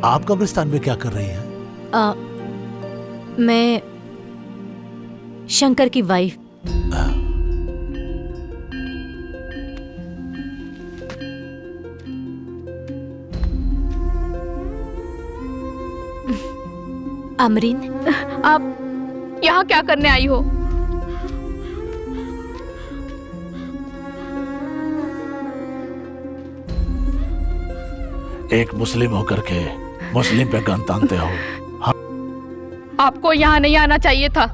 आप कब्रिस्तान में क्या कर रही हैं? मैं शंकर की वाइफ। अमरीन, आप यहाँ क्या करने आई हो? एक मुस्लिम होकर के मुस्लिम पे गन तानते हो। आपको यहाँ नहीं आना चाहिए था।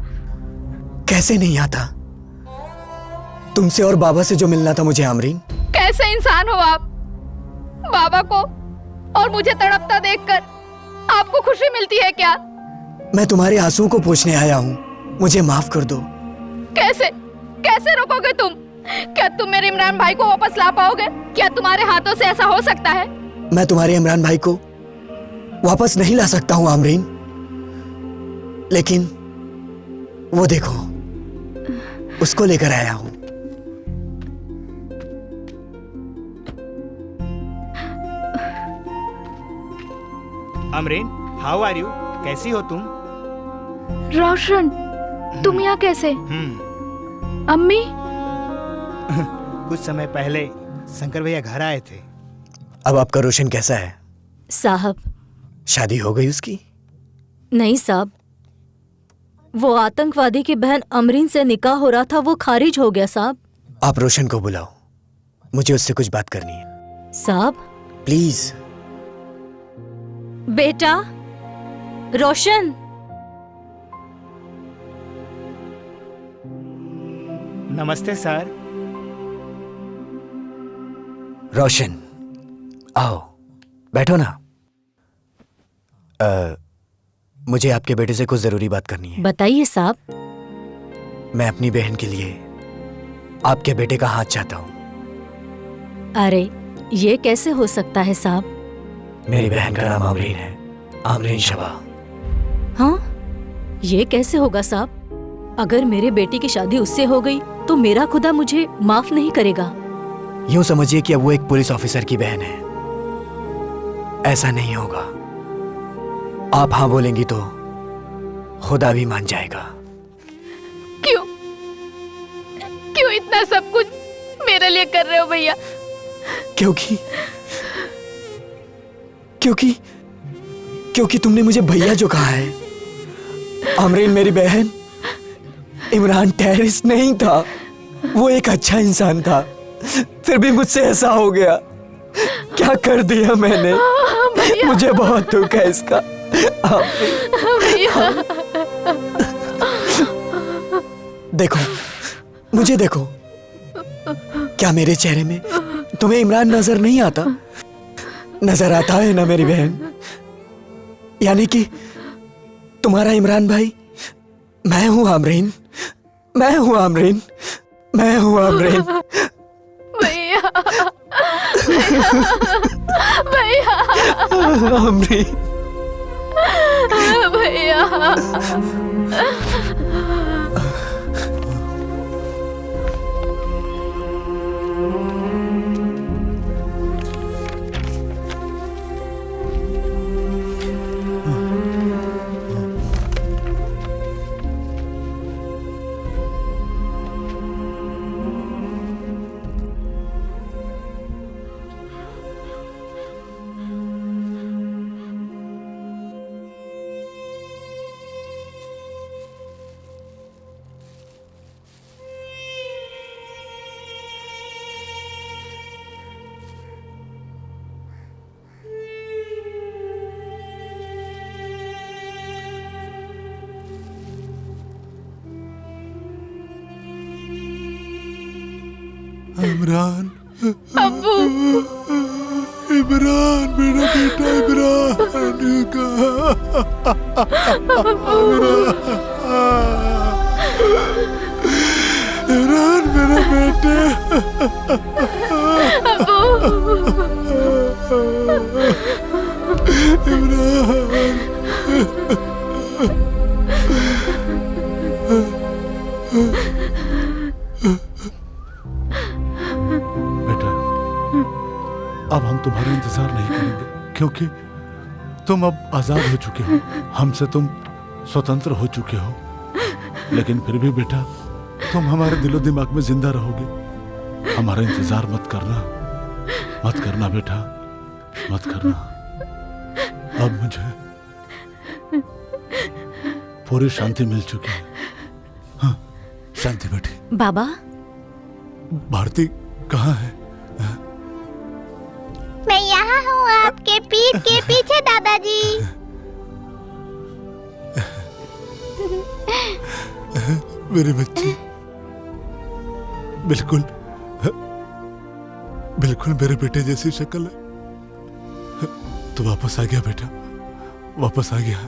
कैसे नहीं आता? तुमसे और बाबा से जो मिलना था मुझे आमरीन। कैसे इंसान हो आप? बाबा को और मुझे तड़पता देखकर आपको खुशी मिलती है क्या? मैं तुम्हारे आंसुओं को पोंछने आया हूँ, मुझे माफ कर दो। कैसे कैसे रोकोगे तुम? क्या तुम मेरे इमरान भाई को वापस ला पाओगे? क्या तुम्हारे हाथों से ऐसा हो सकता है? मैं तुम्हारे इमरान भाई को वापस नहीं ला सकता हूँ आमरीन, लेकिन वो देखो, उसको लेकर आया हूँ। Amreen, how are you? कैसी हो तुम? रोशन, तुम यहाँ कैसे? अम्मी? कुछ समय पहले शंकर भैया घर आए थे। अब आपका रोशन कैसा है? साहब, शादी हो गई उसकी? नहीं साहब, वो आतंकवादी की बहन अमरीन से निकाह हो रहा था, वो खारिज हो गया साहब। आप रोशन को बुलाओ, मुझे उससे कुछ बात करनी है। साहब प्लीज। बेटा रोशन। नमस्ते सर। रोशन, आओ बैठो ना। मुझे आपके बेटे से कुछ जरूरी बात करनी है। बताइए साहब। मैं अपनी बहन के लिए आपके बेटे का हाथ चाहता हूँ। अरे ये कैसे हो सकता है साहब? मेरी बहन का नाम आमरीन है, आमरीन शबा। हाँ, ये कैसे होगा साहब? अगर मेरे बेटी की शादी उससे हो गई तो मेरा खुदा मुझे माफ नहीं करेगा। यूं समझिए कि अब वो एक पुलिस ऑफिसर की बहन है। ऐसा नहीं होगा। आप हाँ बोलेंगी तो खुदा भी मान जाएगा। क्यों क्यों इतना सब कुछ मेरे लिए कर रहे हो भैया? क्योंकि क्योंकि क्योंकि तुमने मुझे भैया जो कहा है। आमरीन मेरी बहन, इमरान टेररिस्ट नहीं था, वो एक अच्छा इंसान था, फिर भी मुझसे ऐसा हो गया। क्या कर दिया मैंने? मुझे बहुत दुख है इसका। देखो, मुझे देखो, क्या मेरे चेहरे में तुम्हें इमरान नजर नहीं आता? नजर आता है ना मेरी बहन? यानी कि तुम्हारा इमरान भाई मैं हूं आमरीन, मैं हूं आमरीन, मैं हूं आमरीन। भैया भैया आमरीन भैया। इमरान, अब्बू, इमरान, मेरा बेटा इमरान का इमरान, मेरा बेटा। इमरान, बेटा, अब हम तुम्हारा इंतजार नहीं करेंगे, क्योंकि तुम अब आजाद हो चुके हो, हमसे तुम स्वतंत्र हो चुके हो। लेकिन फिर भी बेटा, तुम हमारे दिलो दिमाग में जिंदा रहोगे। हमारा इंतजार मत करना, मत करना बेटा, मत करना। अब मुझे पूरी शांति मिल चुकी है। हाँ, शांति बेटी। बाबा, भारती कहाँ है? मैं यहाँ हूँ, आपके पीठ के पीछे दादाजी। मेरे बच्चे, बिल्कुल बिल्कुल मेरे बेटे जैसी शक्ल है। तू वापस आ गया बेटा, वापस आ गया।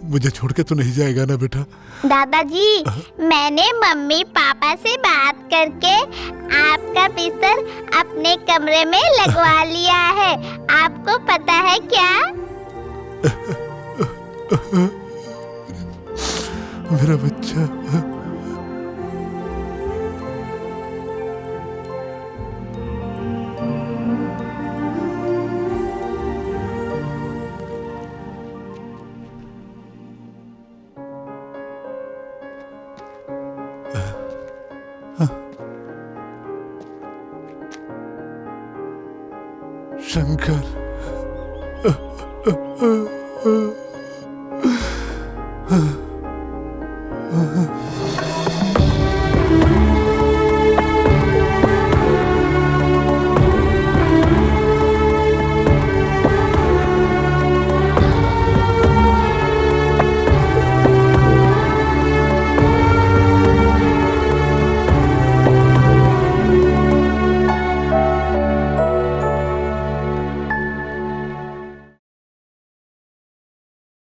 मुझे छोड़ के तो नहीं जाएगा ना बेटा? दादाजी, मैंने मम्मी पापा से बात करके आपका बिस्तर अपने कमरे में लगवा लिया है। आपको पता है क्या? मेरा बच्चा। शंकर,